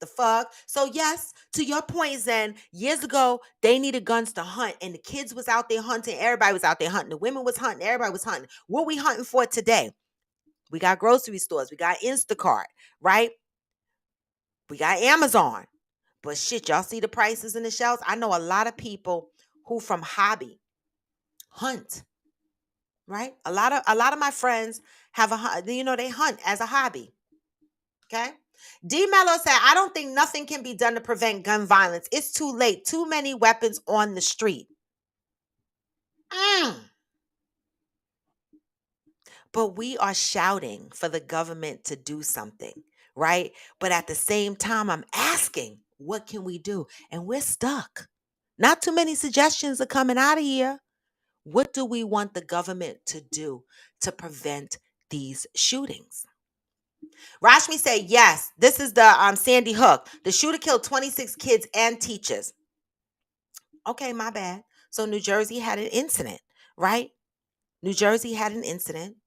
The fuck? So yes, to your point, Zen, years ago, they needed guns to hunt, and the kids was out there hunting. Everybody was out there hunting. The women was hunting. Everybody was hunting. What we hunting for today? We got grocery stores. We got Instacart, right? We got Amazon. But shit, y'all see the prices in the shelves? I know a lot of people who from hobby hunt, right? A lot of my friends have they hunt as a hobby. Okay. D Mello said, I don't think nothing can be done to prevent gun violence. It's too late. Too many weapons on the street. Mm. But we are shouting for the government to do something, right? But at the same time, I'm asking, what can we do? And we're stuck. Not too many suggestions are coming out of here. What do we want the government to do to prevent these shootings? Rashmi said, yes, this is the Sandy Hook. The shooter killed 26 kids and teachers. Okay, my bad. So New Jersey had an incident, right? New Jersey had an incident.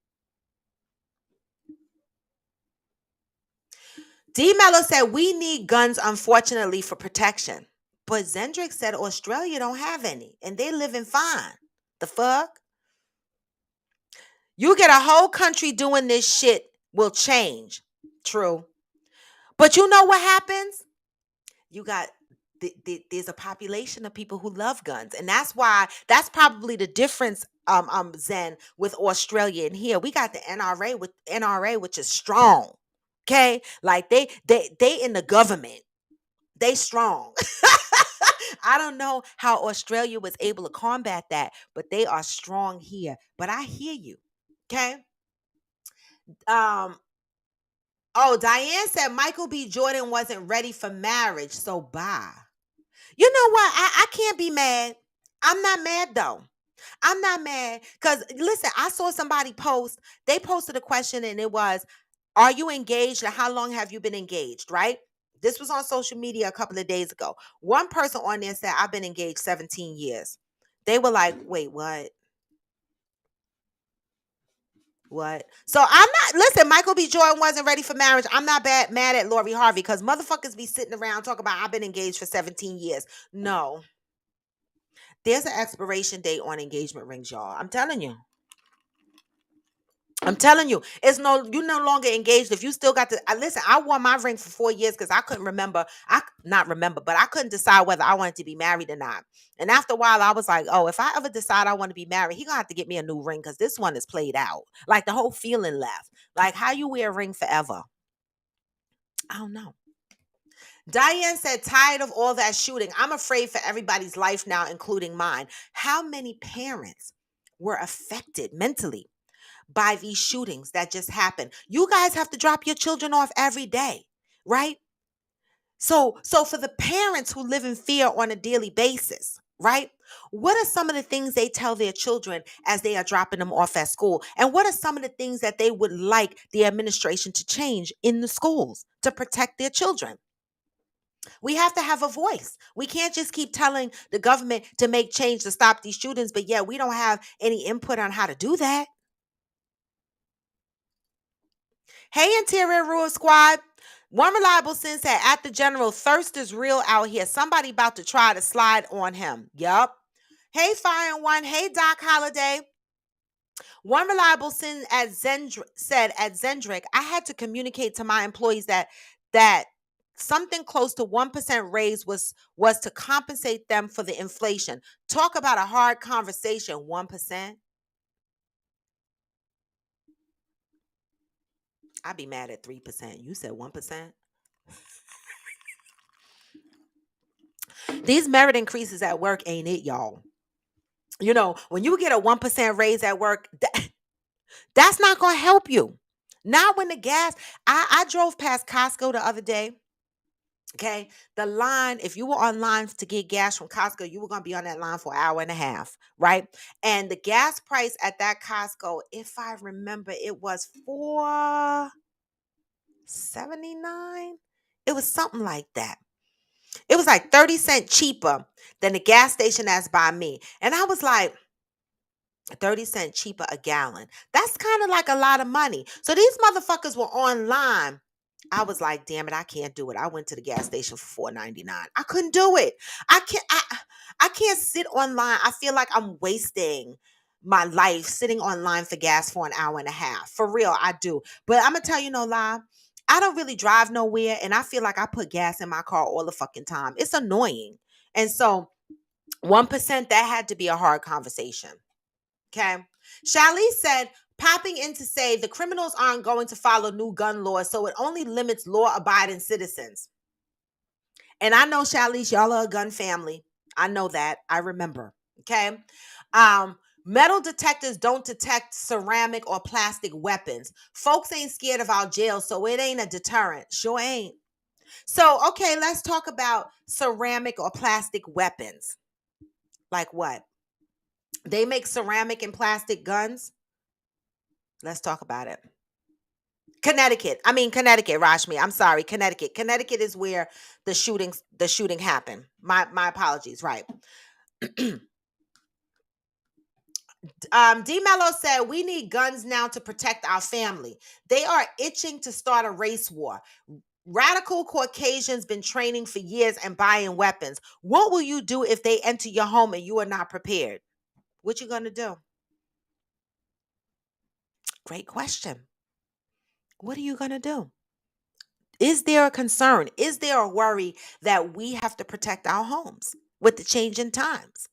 D Mello said, we need guns, unfortunately, for protection. But Zendrick said Australia don't have any, and they living fine. The fuck? You get a whole country doing this shit will change. True. But you know what happens? You got there's a population of people who love guns, and that's probably the difference, Zen, with Australia and here. We got the NRA, which is strong. Okay, like they in the government, they strong. I don't know how Australia was able to combat that, but they are strong here. But I hear you. Okay. Um. Oh, Diane said Michael B. Jordan wasn't ready for marriage, so bye. You know what? I can't be mad. I'm not mad though. I'm not mad because listen, I saw somebody post. They posted a question and it was, "Are you engaged? Or how long have you been engaged?" Right? This was on social media a couple of days ago. One person on there said, "I've been engaged 17 years." They were like, "Wait, what? What?" So I'm not, listen, Michael B. Jordan wasn't ready for marriage. I'm not mad at Lori Harvey because motherfuckers be sitting around talking about I've been engaged for 17 years. No. There's an expiration date on engagement rings, y'all. I'm telling you. I'm telling you, you're no longer engaged if you still got to. Listen, I wore my ring for 4 years because I couldn't remember. Not remember, but I couldn't decide whether I wanted to be married or not. And after a while, I was like, oh, if I ever decide I want to be married, he gonna have to get me a new ring because this one is played out. Like the whole feeling left. Like how you wear a ring forever. I don't know. Diane said, tired of all that shooting. I'm afraid for everybody's life now, including mine. How many parents were affected mentally by these shootings that just happened? You guys have to drop your children off every day, right? So for the parents who live in fear on a daily basis, right? What are some of the things they tell their children as they are dropping them off at school? And what are some of the things that they would like the administration to change in the schools to protect their children? We have to have a voice. We can't just keep telling the government to make change to stop these shootings, but yet we don't have any input on how to do that. Hey, Interior Rule Squad. One reliable sense said, at the general, thirst is real out here. Somebody about to try to slide on him. Yup. Hey, Fire and One. Hey, Doc Holiday. One reliable sin at said at Zendrick, I had to communicate to my employees that something close to 1% raise was to compensate them for the inflation. Talk about a hard conversation, 1%. I'd be mad at 3%. You said 1%. These merit increases at work ain't it, y'all. You know, when you get a 1% raise at work, that's not going to help you. Not when the gas. I drove past Costco the other day. Okay. The line, if you were on line to get gas from Costco, you were going to be on that line for an hour and a half. Right. And the gas price at that Costco, if I remember, it was $4.79. It was something like that. It was like 30 cents cheaper than the gas station that's by me. And I was like, 30 cents cheaper a gallon. That's kind of like a lot of money. So these motherfuckers were online. I was like, damn it, I can't do it. I went to the gas station for $4.99. I couldn't do it. I can't sit online. I feel like I'm wasting my life sitting online for gas for an hour and a half. For real, I do. But I'm gonna tell you no lie. I don't really drive nowhere, and I feel like I put gas in my car all the fucking time. It's annoying. And so 1%, that had to be a hard conversation. Okay. Shali said, popping in to say the criminals aren't going to follow new gun laws, so it only limits law abiding citizens. And I know, Shalice, y'all are a gun family. I know that. I remember. Okay. Metal detectors don't detect ceramic or plastic weapons. Folks ain't scared of our jails, so it ain't a deterrent. Sure ain't. So, okay, let's talk about ceramic or plastic weapons. Like what? They make ceramic and plastic guns. Let's talk about it. Connecticut. Connecticut, Rashmi. I'm sorry, Connecticut. Connecticut is where the shooting happened. My apologies. Right. D Mello said we need guns now to protect our family. They are itching to start a race war. Radical Caucasians been training for years and buying weapons. What will you do if they enter your home and you are not prepared? What you gonna do? Great question. What are you gonna do? Is there a concern? Is there a worry that we have to protect our homes with the changing times?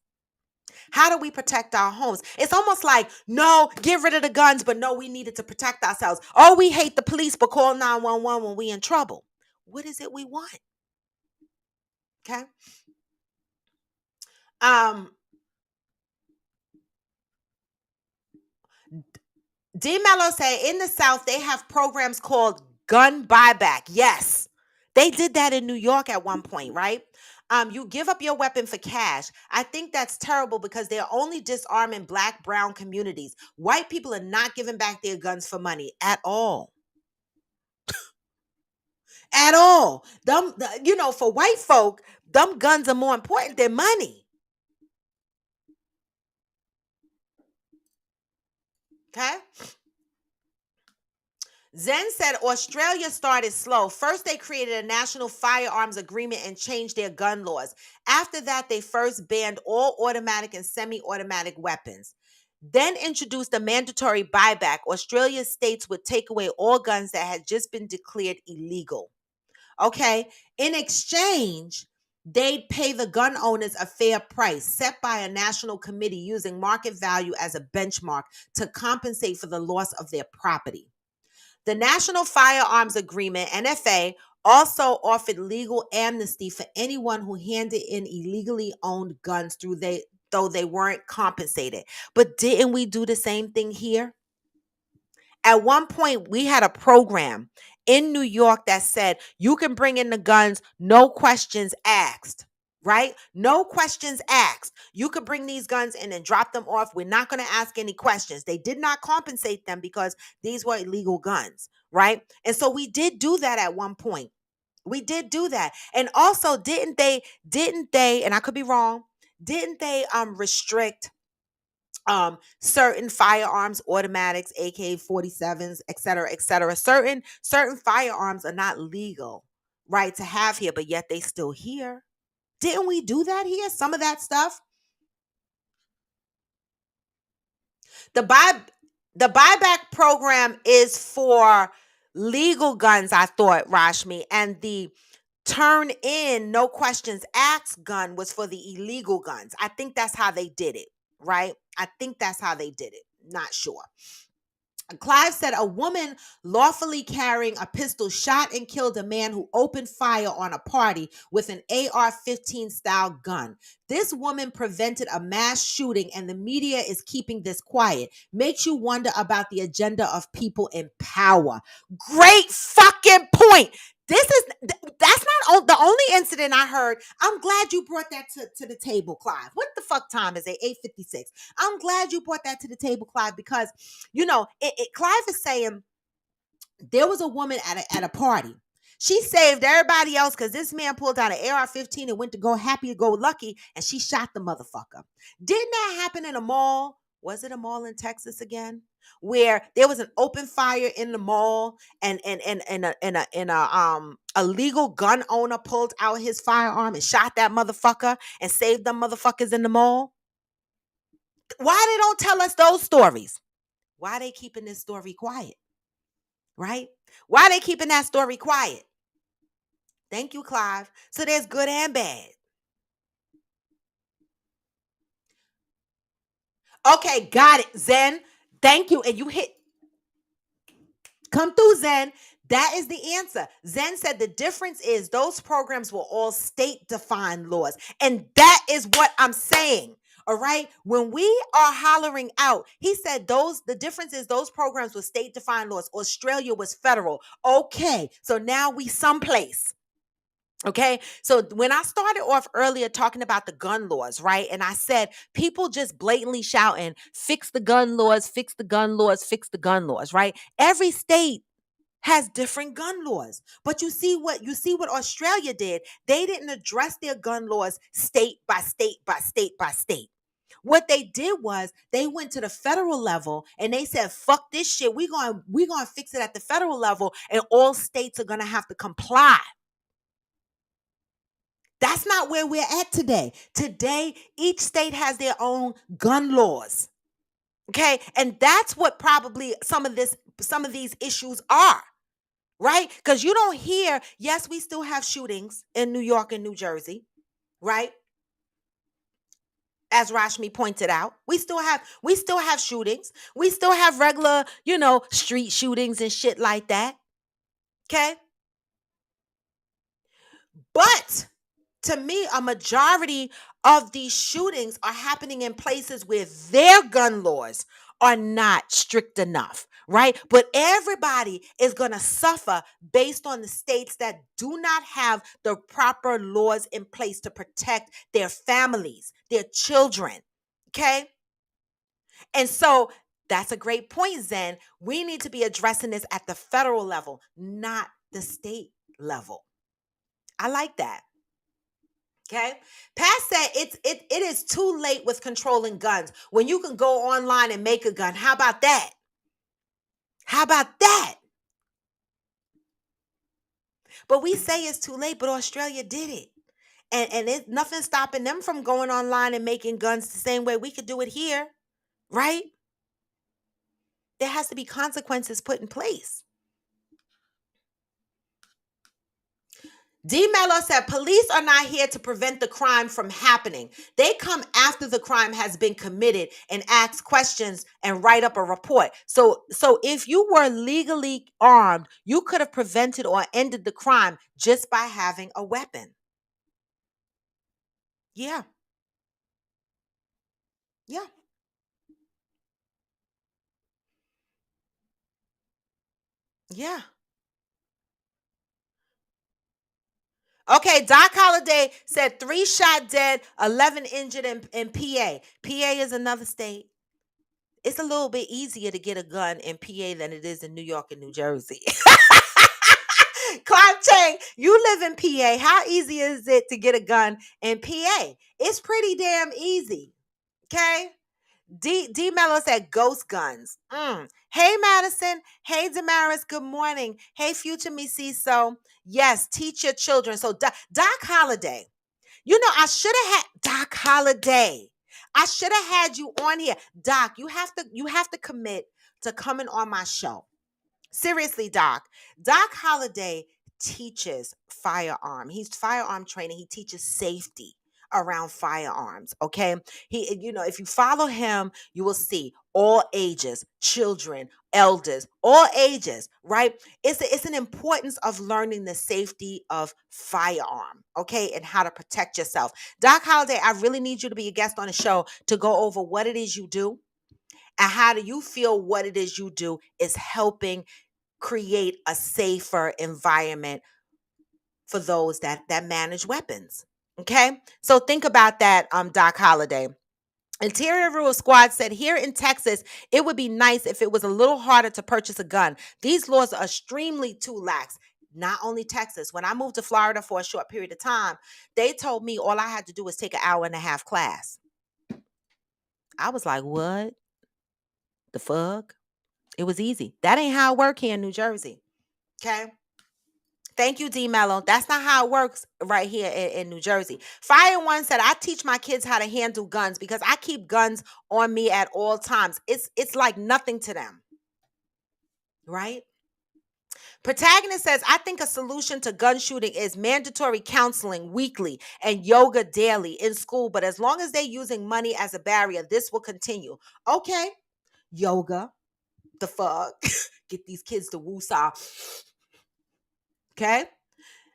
How do we protect our homes? It's almost like, no, get rid of the guns, but no, we needed to protect ourselves. Oh, we hate the police, but call 911 when we in trouble. What is it we want? Okay. Um, D Mello say in the South, they have programs called gun buyback. Yes. They did that in New York at one point, right? You give up your weapon for cash. I think that's terrible because they're only disarming black, brown communities. White people are not giving back their guns for money at all. At all. For white folk, them guns are more important than money. Okay? Zen said Australia started slow. First, they created a national firearms agreement and changed their gun laws. After that, they first banned all automatic and semi automatic weapons. Then introduced a mandatory buyback. Australia's states would take away all guns that had just been declared illegal. Okay. In exchange, they'd pay the gun owners a fair price set by a national committee using market value as a benchmark to compensate for the loss of their property. The National Firearms Agreement, NFA, also offered legal amnesty for anyone who handed in illegally owned guns though they weren't compensated. But didn't we do the same thing here? At one point, we had a program in New York that said you can bring in the guns, no questions asked, right? No questions asked. You could bring these guns in and drop them off. We're not going to ask any questions. They did not compensate them because these were illegal guns, right? And so we did do that at one point. We did do that. And also, didn't they, and I could be wrong, didn't they restrict certain firearms, automatics, AK-47s, et cetera, et cetera. Certain firearms are not legal, right, to have here, but yet they still here. Didn't we do that here? Some of that stuff. The buy the buyback program is for legal guns, I thought, Rashmi, and the turn in no questions asked gun was for the illegal guns. I think that's how they did it, right? I think that's how they did it. Not sure. Clive said a woman lawfully carrying a pistol shot and killed a man who opened fire on a party with an AR-15 style gun. This woman prevented a mass shooting, and the media is keeping this quiet. Makes you wonder about the agenda of people in power. Great fucking point. That's not the only incident I heard. I'm glad you brought that to the table, Clive. What the fuck time is it? 8:56. I'm glad you brought that to the table, Clive, because Clive is saying there was a woman at a party. She saved everybody else because this man pulled out an AR-15 and went to go happy to go lucky, and she shot the motherfucker. Didn't that happen in a mall? Was it a mall in Texas again? Where there was an open fire in the mall, and a legal gun owner pulled out his firearm and shot that motherfucker and saved them motherfuckers in the mall? Why they don't tell us those stories? Why they keeping this story quiet? Right? Why they keeping that story quiet? Thank you, Clive. So there's good and bad. Okay, got it, Zen. Thank you. And you hit. Come through, Zen. That is the answer. Zen said the difference is those programs were all state defined laws. And that is what I'm saying. All right. When we are hollering out, he said the difference is those programs were state defined laws. Australia was federal. Okay. So now we someplace. Okay. So when I started off earlier talking about the gun laws, right? And I said people just blatantly shouting, fix the gun laws, fix the gun laws, fix the gun laws, right? Every state has different gun laws. But you see what Australia did? They didn't address their gun laws state by state by state by state. What they did was they went to the federal level and they said, fuck this shit. We're going to fix it at the federal level, and all states are going to have to comply. That's not where we're at today. Today, each state has their own gun laws. Okay? And that's what probably some of these issues are. Right? Because you don't hear, yes, we still have shootings in New York and New Jersey, right? As Rashmi pointed out, we still have shootings. We still have regular, street shootings and shit like that. Okay? But to me, a majority of these shootings are happening in places where their gun laws are not strict enough, right? But everybody is going to suffer based on the states that do not have the proper laws in place to protect their families, their children, okay? And so that's a great point, Zen. We need to be addressing this at the federal level, not the state level. I like that. Okay. Pat said it is too late with controlling guns when you can go online and make a gun. How about that? How about that? But we say it's too late, but Australia did it. And it's nothing stopping them from going online and making guns the same way we could do it here, right? There has to be consequences put in place. D. Mello said, police are not here to prevent the crime from happening. They come after the crime has been committed and ask questions and write up a report. So if you were legally armed, you could have prevented or ended the crime just by having a weapon. Yeah. Yeah. Yeah. Okay, Doc Holliday said 3 shot dead, 11 injured in PA. PA is another state. It's a little bit easier to get a gun in PA than it is in New York and New Jersey. Clive Chang, you live in PA. How easy is it to get a gun in PA? It's pretty damn easy. Okay. D Mello said ghost guns. Hey Madison. Hey Damaris. Good morning. Hey Future Me So. Yes, teach your children. So Doc Holiday. You know, I should have had Doc Holiday. I should have had you on here. Doc, you have to commit to coming on my show. Seriously, Doc. Doc Holiday teaches firearm. He's firearm training. He teaches safety around firearms. Okay. If you follow him, you will see all ages, children, elders, all ages, right? It's an importance of learning the safety of firearm, okay, and how to protect yourself. Doc Holiday, I really need you to be a guest on the show to go over what it is you do and how do you feel what it is you do is helping create a safer environment for those that manage weapons. Okay, so think about that, Doc Holiday. Interior Rule Squad said here in Texas, it would be nice if it was a little harder to purchase a gun. These laws are extremely too lax. Not only Texas. When I moved to Florida for a short period of time, they told me all I had to do was take an hour and a half class. I was like, what the fuck? It was easy. That ain't how it work here in New Jersey. Okay. Thank you, D Mello. That's not how it works right here in New Jersey. Fire One said, I teach my kids how to handle guns because I keep guns on me at all times. It's like nothing to them. Right? Protagonist says, I think a solution to gun shooting is mandatory counseling weekly and yoga daily in school. But as long as they're using money as a barrier, this will continue. Okay. Yoga. The fuck? Get these kids to woosah. Okay.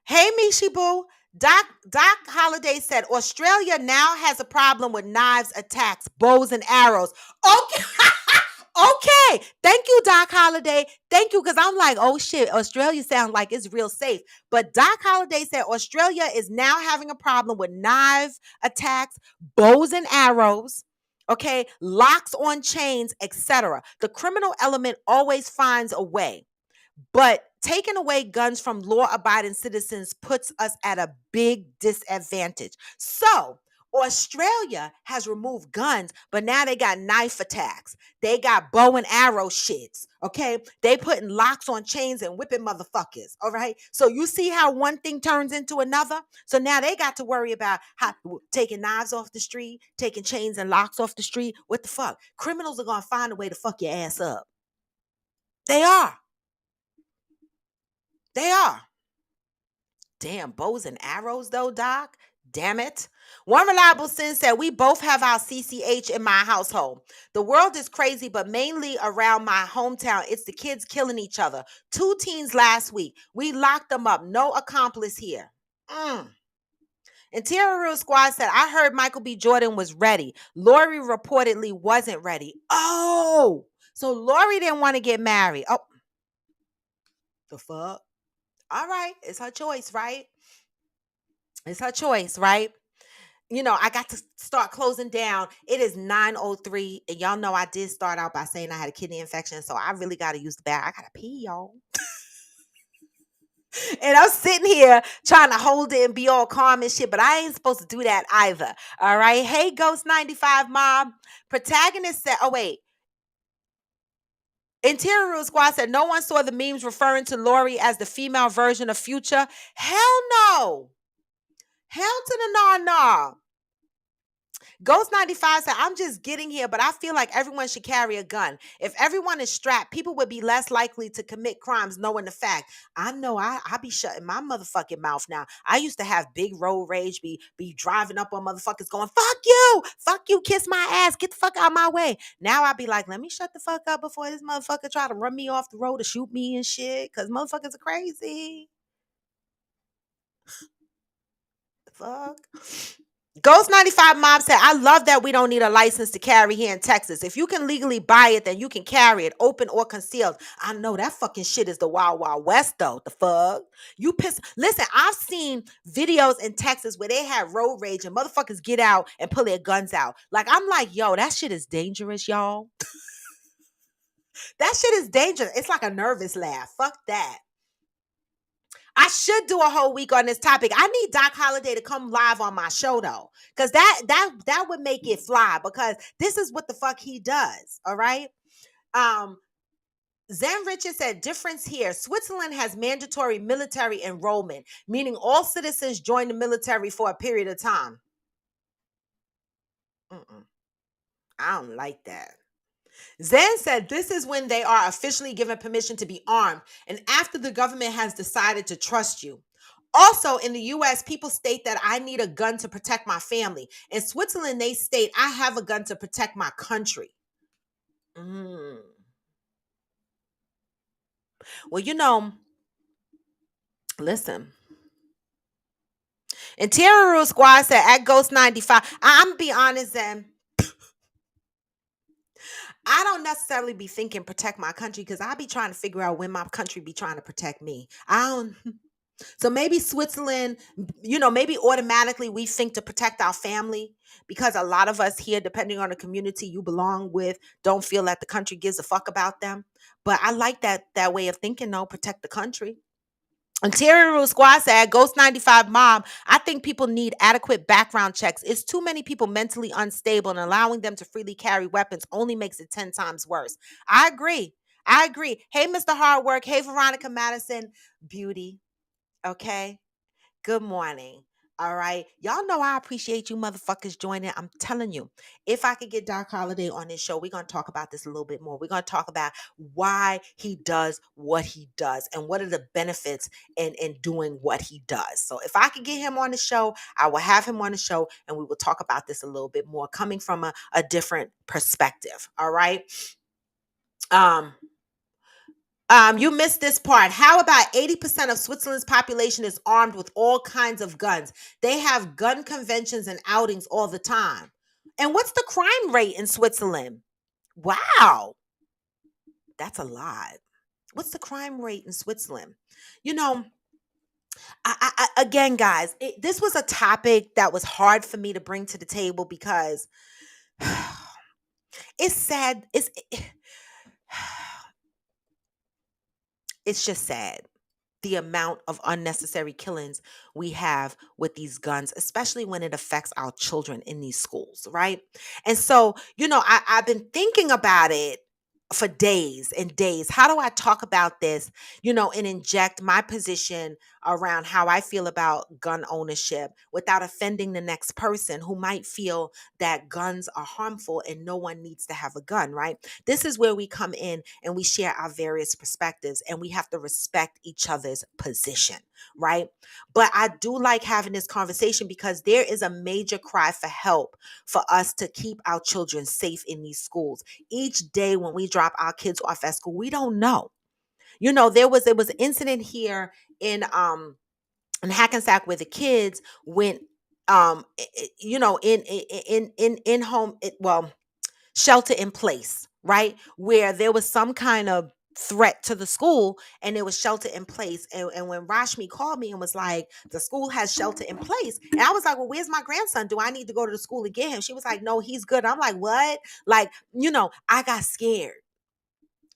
Hey, Mishi Boo. Doc Holiday said Australia now has a problem with knives, attacks, bows, and arrows. Okay. Okay. Thank you, Doc Holiday. Thank you. Because I'm like, oh shit, Australia sounds like it's real safe. But Doc Holiday said Australia is now having a problem with knives, attacks, bows, and arrows. Okay, locks on chains, etc. The criminal element always finds a way. But taking away guns from law abiding citizens puts us at a big disadvantage. So, Australia has removed guns, but now they got knife attacks. They got bow and arrow shits. Okay. They putting locks on chains and whipping motherfuckers. All right. So you see how one thing turns into another. So now they got to worry about how taking knives off the street, taking chains and locks off the street. What the fuck? Criminals are going to find a way to fuck your ass up. They are. They are. Damn, bows and arrows though, Doc. Damn it. One reliable sin said, we both have our CCH in my household. The world is crazy, but mainly around my hometown, it's the kids killing each other. 2 teens last week. We locked them up. No accomplice here. Interior Squad said, I heard Michael B. Jordan was ready. Lori reportedly wasn't ready. Oh, so Lori didn't want to get married. Oh, the fuck? All right. It's her choice, right? It's her choice, right? I got to start closing down. It is 9:03. And y'all know I did start out by saying I had a kidney infection. So I really got to use the bathroom. I got to pee, y'all. And I'm sitting here trying to hold it and be all calm and shit, but I ain't supposed to do that either. All right. Hey, Ghost 95 Mom. Protagonist said, oh, wait. Interior Squad said no one saw the memes referring to Lori as the female version of Future. Hell no. Hell to the no. Ghost 95 said, I'm just getting here, but I feel like everyone should carry a gun. If everyone is strapped, people would be less likely to commit crimes knowing the fact. I know I be shutting my motherfucking mouth now. I used to have big road rage, be driving up on motherfuckers going, fuck you, kiss my ass, get the fuck out of my way. Now I be like, let me shut the fuck up before this motherfucker try to run me off the road or shoot me and shit, because motherfuckers are crazy. The fuck? Ghost 95 Mom said, I love that we don't need a license to carry here in Texas. If you can legally buy it, then you can carry it, open or concealed. I know that fucking shit is the Wild Wild West, though. The fuck? You piss. Listen, I've seen videos in Texas where they have road rage and motherfuckers get out and pull their guns out. Like, I'm like, yo, that shit is dangerous, y'all. That shit is dangerous. It's like a nervous laugh. Fuck that. I should do a whole week on this topic. I need Doc Holliday to come live on my show though, because that would make it fly. Because this is what the fuck he does. All right. Um, Zen Richard said, difference here. Switzerland has mandatory military enrollment, meaning all citizens join the military for a period of time. Mm-mm. I don't like that. Zen said this is when they are officially given permission to be armed and after the government has decided to trust you. Also, in the US, people state that I need a gun to protect my family. In Switzerland, they state I have a gun to protect my country. Mm. Well, listen. Interior Squad said at Ghost 95. I'm be honest, Zen. I don't necessarily be thinking protect my country because I be trying to figure out when my country be trying to protect me. I don't. So maybe Switzerland, maybe automatically we think to protect our family because a lot of us here, depending on the community you belong with, don't feel that the country gives a fuck about them. But I like that way of thinking, though, protect the country. Interior Rule Squad said, Ghost 95 Mom, I think people need adequate background checks. It's too many people mentally unstable and allowing them to freely carry weapons only makes it 10 times worse. I agree. I agree. Hey, Mr. Hard Work. Hey, Veronica Madison. Beauty. Okay. Good morning. All right. Y'all know I appreciate you motherfuckers joining. I'm telling you, if I could get Doc Holliday on this show, we're going to talk about this a little bit more. We're going to talk about why he does what he does and what are the benefits in doing what he does. So if I could get him on the show, I will have him on the show and we will talk about this a little bit more coming from a different perspective. All right. Um, you missed this part. How about 80% of Switzerland's population is armed with all kinds of guns? They have gun conventions and outings all the time. And what's the crime rate in Switzerland? Wow, that's a lot. What's the crime rate in Switzerland? You know, again, guys, this was a topic that was hard for me to bring to the table because it's sad. It's just sad the amount of unnecessary killings we have with these guns, especially when it affects our children in these schools, right? And so, I've been thinking about it for days and days. How do I talk about this, and inject my position around how I feel about gun ownership without offending the next person who might feel that guns are harmful and no one needs to have a gun, right? This is where we come in and we share our various perspectives and we have to respect each other's position, right? But I do like having this conversation because there is a major cry for help for us to keep our children safe in these schools. Each day when we drop our kids off at school, we don't know. There was an incident here in Hackensack where the kids went in home well shelter in place, right? Where there was some kind of threat to the school and there was shelter in place. And when Rashmi called me and was like, the school has shelter in place. And I was like, well, where's my grandson? Do I need to go to the school to get him? She was like, no, he's good. I'm like, what? Like, I got scared,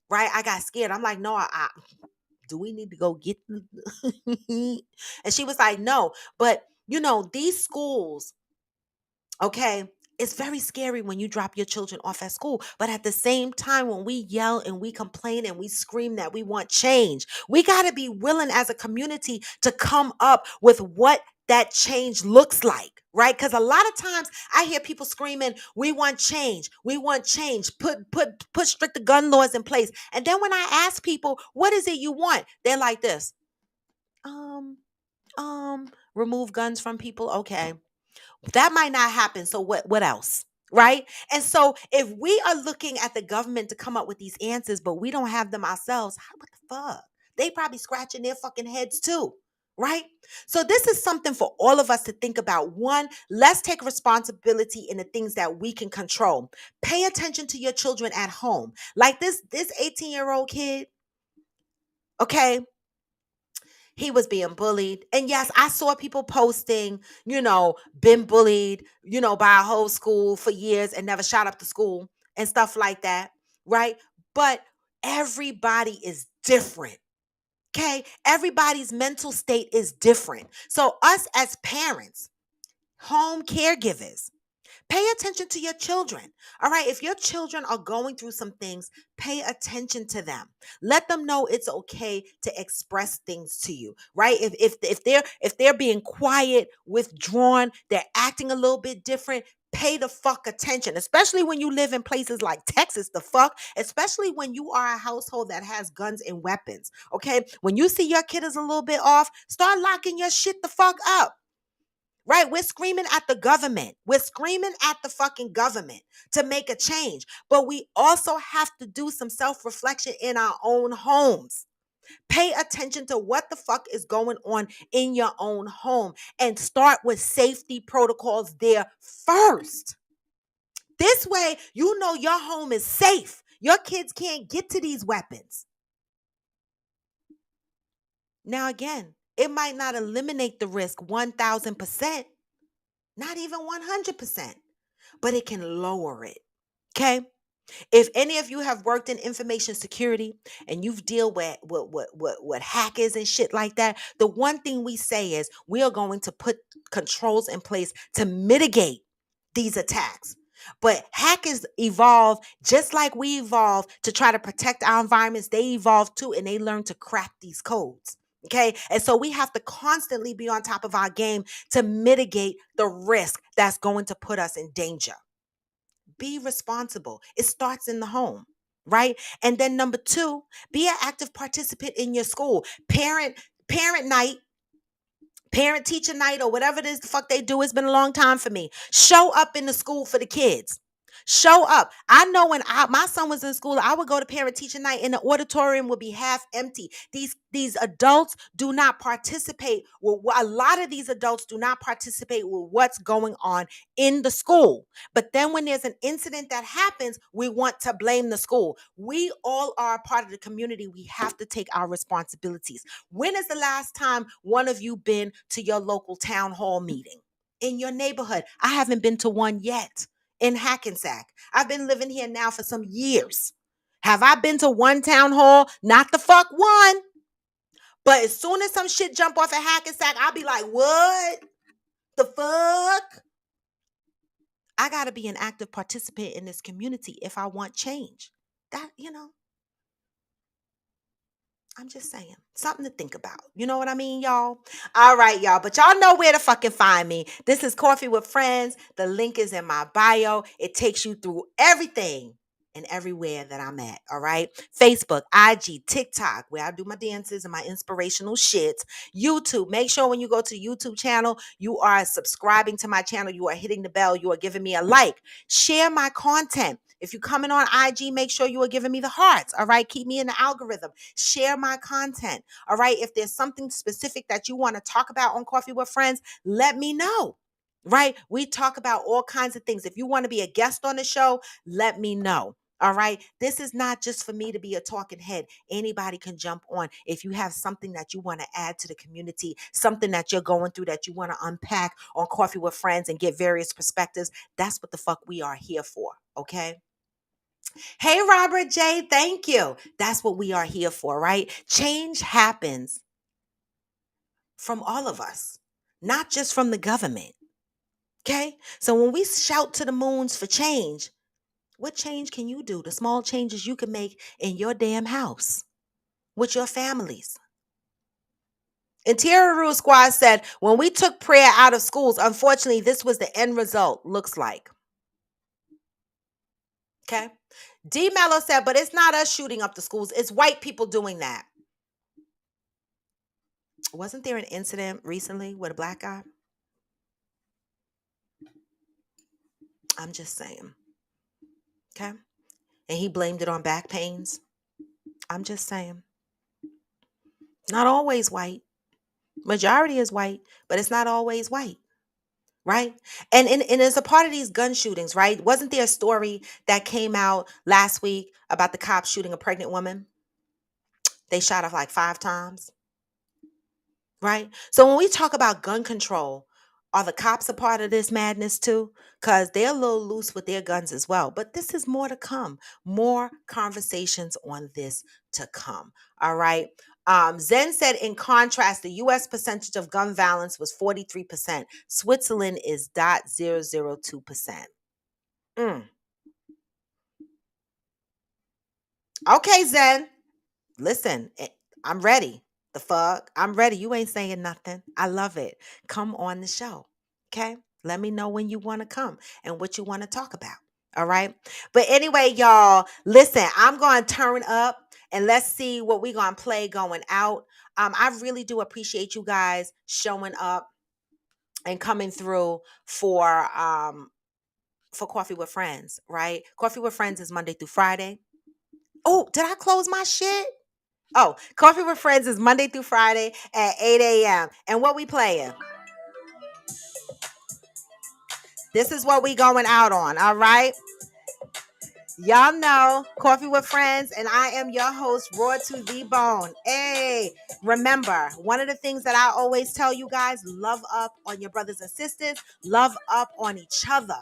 right? I got scared. I'm like, no, do we need to go get and she was like, no. But these schools, okay, it's very scary when you drop your children off at school. But at the same time, when we yell and we complain and we scream that we want change, we got to be willing as a community to come up with what that change looks like, right? Because a lot of times I hear people screaming, we want change, put stricter gun laws in place. And then when I ask people, what is it you want? They're like this, um, remove guns from people. Okay. That might not happen. So what else? Right? And so if we are looking at the government to come up with these answers, but we don't have them ourselves, what the fuck? They probably scratching their fucking heads too. Right? So this is something for all of us to think about. One, let's take responsibility in the things that we can control. Pay attention to your children at home. Like this 18-year-old kid, okay? He was being bullied. And yes, I saw people posting, been bullied, by a whole school for years and never shot up the school and stuff like that, right? But everybody is different. Okay? Everybody's mental state is different. So, us as parents, home caregivers, pay attention to your children. All right. If your children are going through some things, pay attention to them. Let them know it's okay to express things to you. Right. If they're being quiet, withdrawn, they're acting a little bit different. Pay the fuck attention, especially when you live in places like Texas, the fuck, especially when you are a household that has guns and weapons. Okay. When you see your kid is a little bit off, start locking your shit the fuck up. Right? We're screaming at the government. We're screaming at the fucking government to make a change. But we also have to do some self reflection in our own homes. Pay attention to what the fuck is going on in your own home and start with safety protocols there first. This way, you know your home is safe. Your kids can't get to these weapons. Now, again, it might not eliminate the risk 1000%, not even 100%, but it can lower it. Okay. If any of you have worked in information security and you've dealt with hackers and shit like that, the one thing we say is we are going to put controls in place to mitigate these attacks. But hackers evolve just like we evolve to try to protect our environments. They evolve too, and they learn to crack these codes. Okay. And so we have to constantly be on top of our game to mitigate the risk that's going to put us in danger. Be responsible. It starts in the home, right? And then number two, be an active participant in your school. Parent night, parent teacher night, or whatever it is the fuck they do. It's been a long time for me. Show up in the school for the kids. Show up. I know when my son was in school, I would go to parent teacher night and the auditorium would be half empty. These adults do not participate. A lot of these adults do not participate with what's going on in the school. But then when there's an incident that happens, we want to blame the school. We all are a part of the community. We have to take our responsibilities. When is the last time one of you been to your local town hall meeting in your neighborhood? I haven't been to one yet in Hackensack. I've been living here now for some years. Have I been to one town hall? Not the fuck one. But as soon as some shit jump off at Hackensack, I'll be like, what the fuck? I got to be an active participant in this community if I want change. I'm just saying, something to think about. You know what I mean, y'all? All right, y'all. But y'all know where to fucking find me. This is Coffee with Friends. The link is in my bio. It takes you through everything and everywhere that I'm at. All right. Facebook, IG, TikTok, where I do my dances and my inspirational shit. YouTube. Make sure when you go to the YouTube channel, you are subscribing to my channel. You are hitting the bell. You are giving me a like. Share my content. If you're coming on IG, make sure you are giving me the hearts. All right. Keep me in the algorithm. Share my content. All right. If there's something specific that you want to talk about on Coffee with Friends, let me know. Right. We talk about all kinds of things. If you want to be a guest on the show, let me know. All right. This is not just for me to be a talking head. Anybody can jump on. If you have something that you want to add to the community, something that you're going through that you want to unpack on Coffee with Friends and get various perspectives, that's what the fuck we are here for. Okay. Hey, Robert J. Thank you. That's what we are here for, right? Change happens from all of us, not just from the government. Okay. So when we shout to the moons for change, what change can you do? The small changes you can make in your damn house with your families. Interior Rule Squad said, when we took prayer out of schools, unfortunately, this was the end result, looks like. Okay. D Mello said, but it's not us shooting up the schools. It's white people doing that. Wasn't there an incident recently with a black guy? I'm just saying. Okay. And he blamed it on back pains. I'm just saying. Not always white. Majority is white, but it's not always white. Right. And as a part of these gun shootings, right? Wasn't there a story that came out last week about the cops shooting a pregnant woman? They shot her like 5 times. Right. So when we talk about gun control, are the cops a part of this madness too? Because they're a little loose with their guns as well. But this is more to come. More conversations on this to come. All right. Zen said, in contrast, the U.S. percentage of gun violence was 43%. Switzerland is 0.002%. Mm. Okay, Zen. Listen, I'm ready. The fuck? I'm ready. You ain't saying nothing. I love it. Come on the show. Okay? Let me know when you want to come and what you want to talk about. All right? But anyway, y'all, listen, I'm going to turn up and let's see what we're going to play going out. I really do appreciate you guys showing up and coming through for Coffee with Friends, right? Coffee with Friends is Monday through Friday. Oh, did I close my shit? Oh, Coffee with Friends is Monday through Friday at 8 a.m. And what we playing? This is what we going out on, all right? Y'all know Coffee with Friends, and I am your host, Raw to the Bone. Hey, remember, one of the things that I always tell you guys, love up on your brothers and sisters, love up on each other,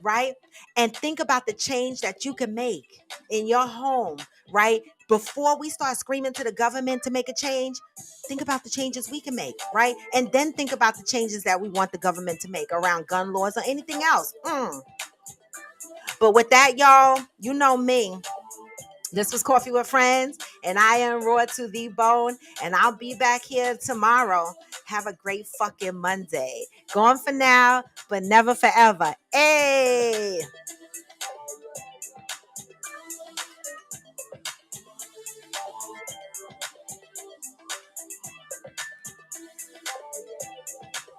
right? And think about the change that you can make in your home, right? Before we start screaming to the government to make a change, think about the changes we can make, right? And then think about the changes that we want the government to make around gun laws or anything else. But with that, y'all, you know me. This was Coffee with Friends, and I am Raw to the Bone, and I'll be back here tomorrow. Have a great fucking Monday. Gone for now, but never forever. Hey!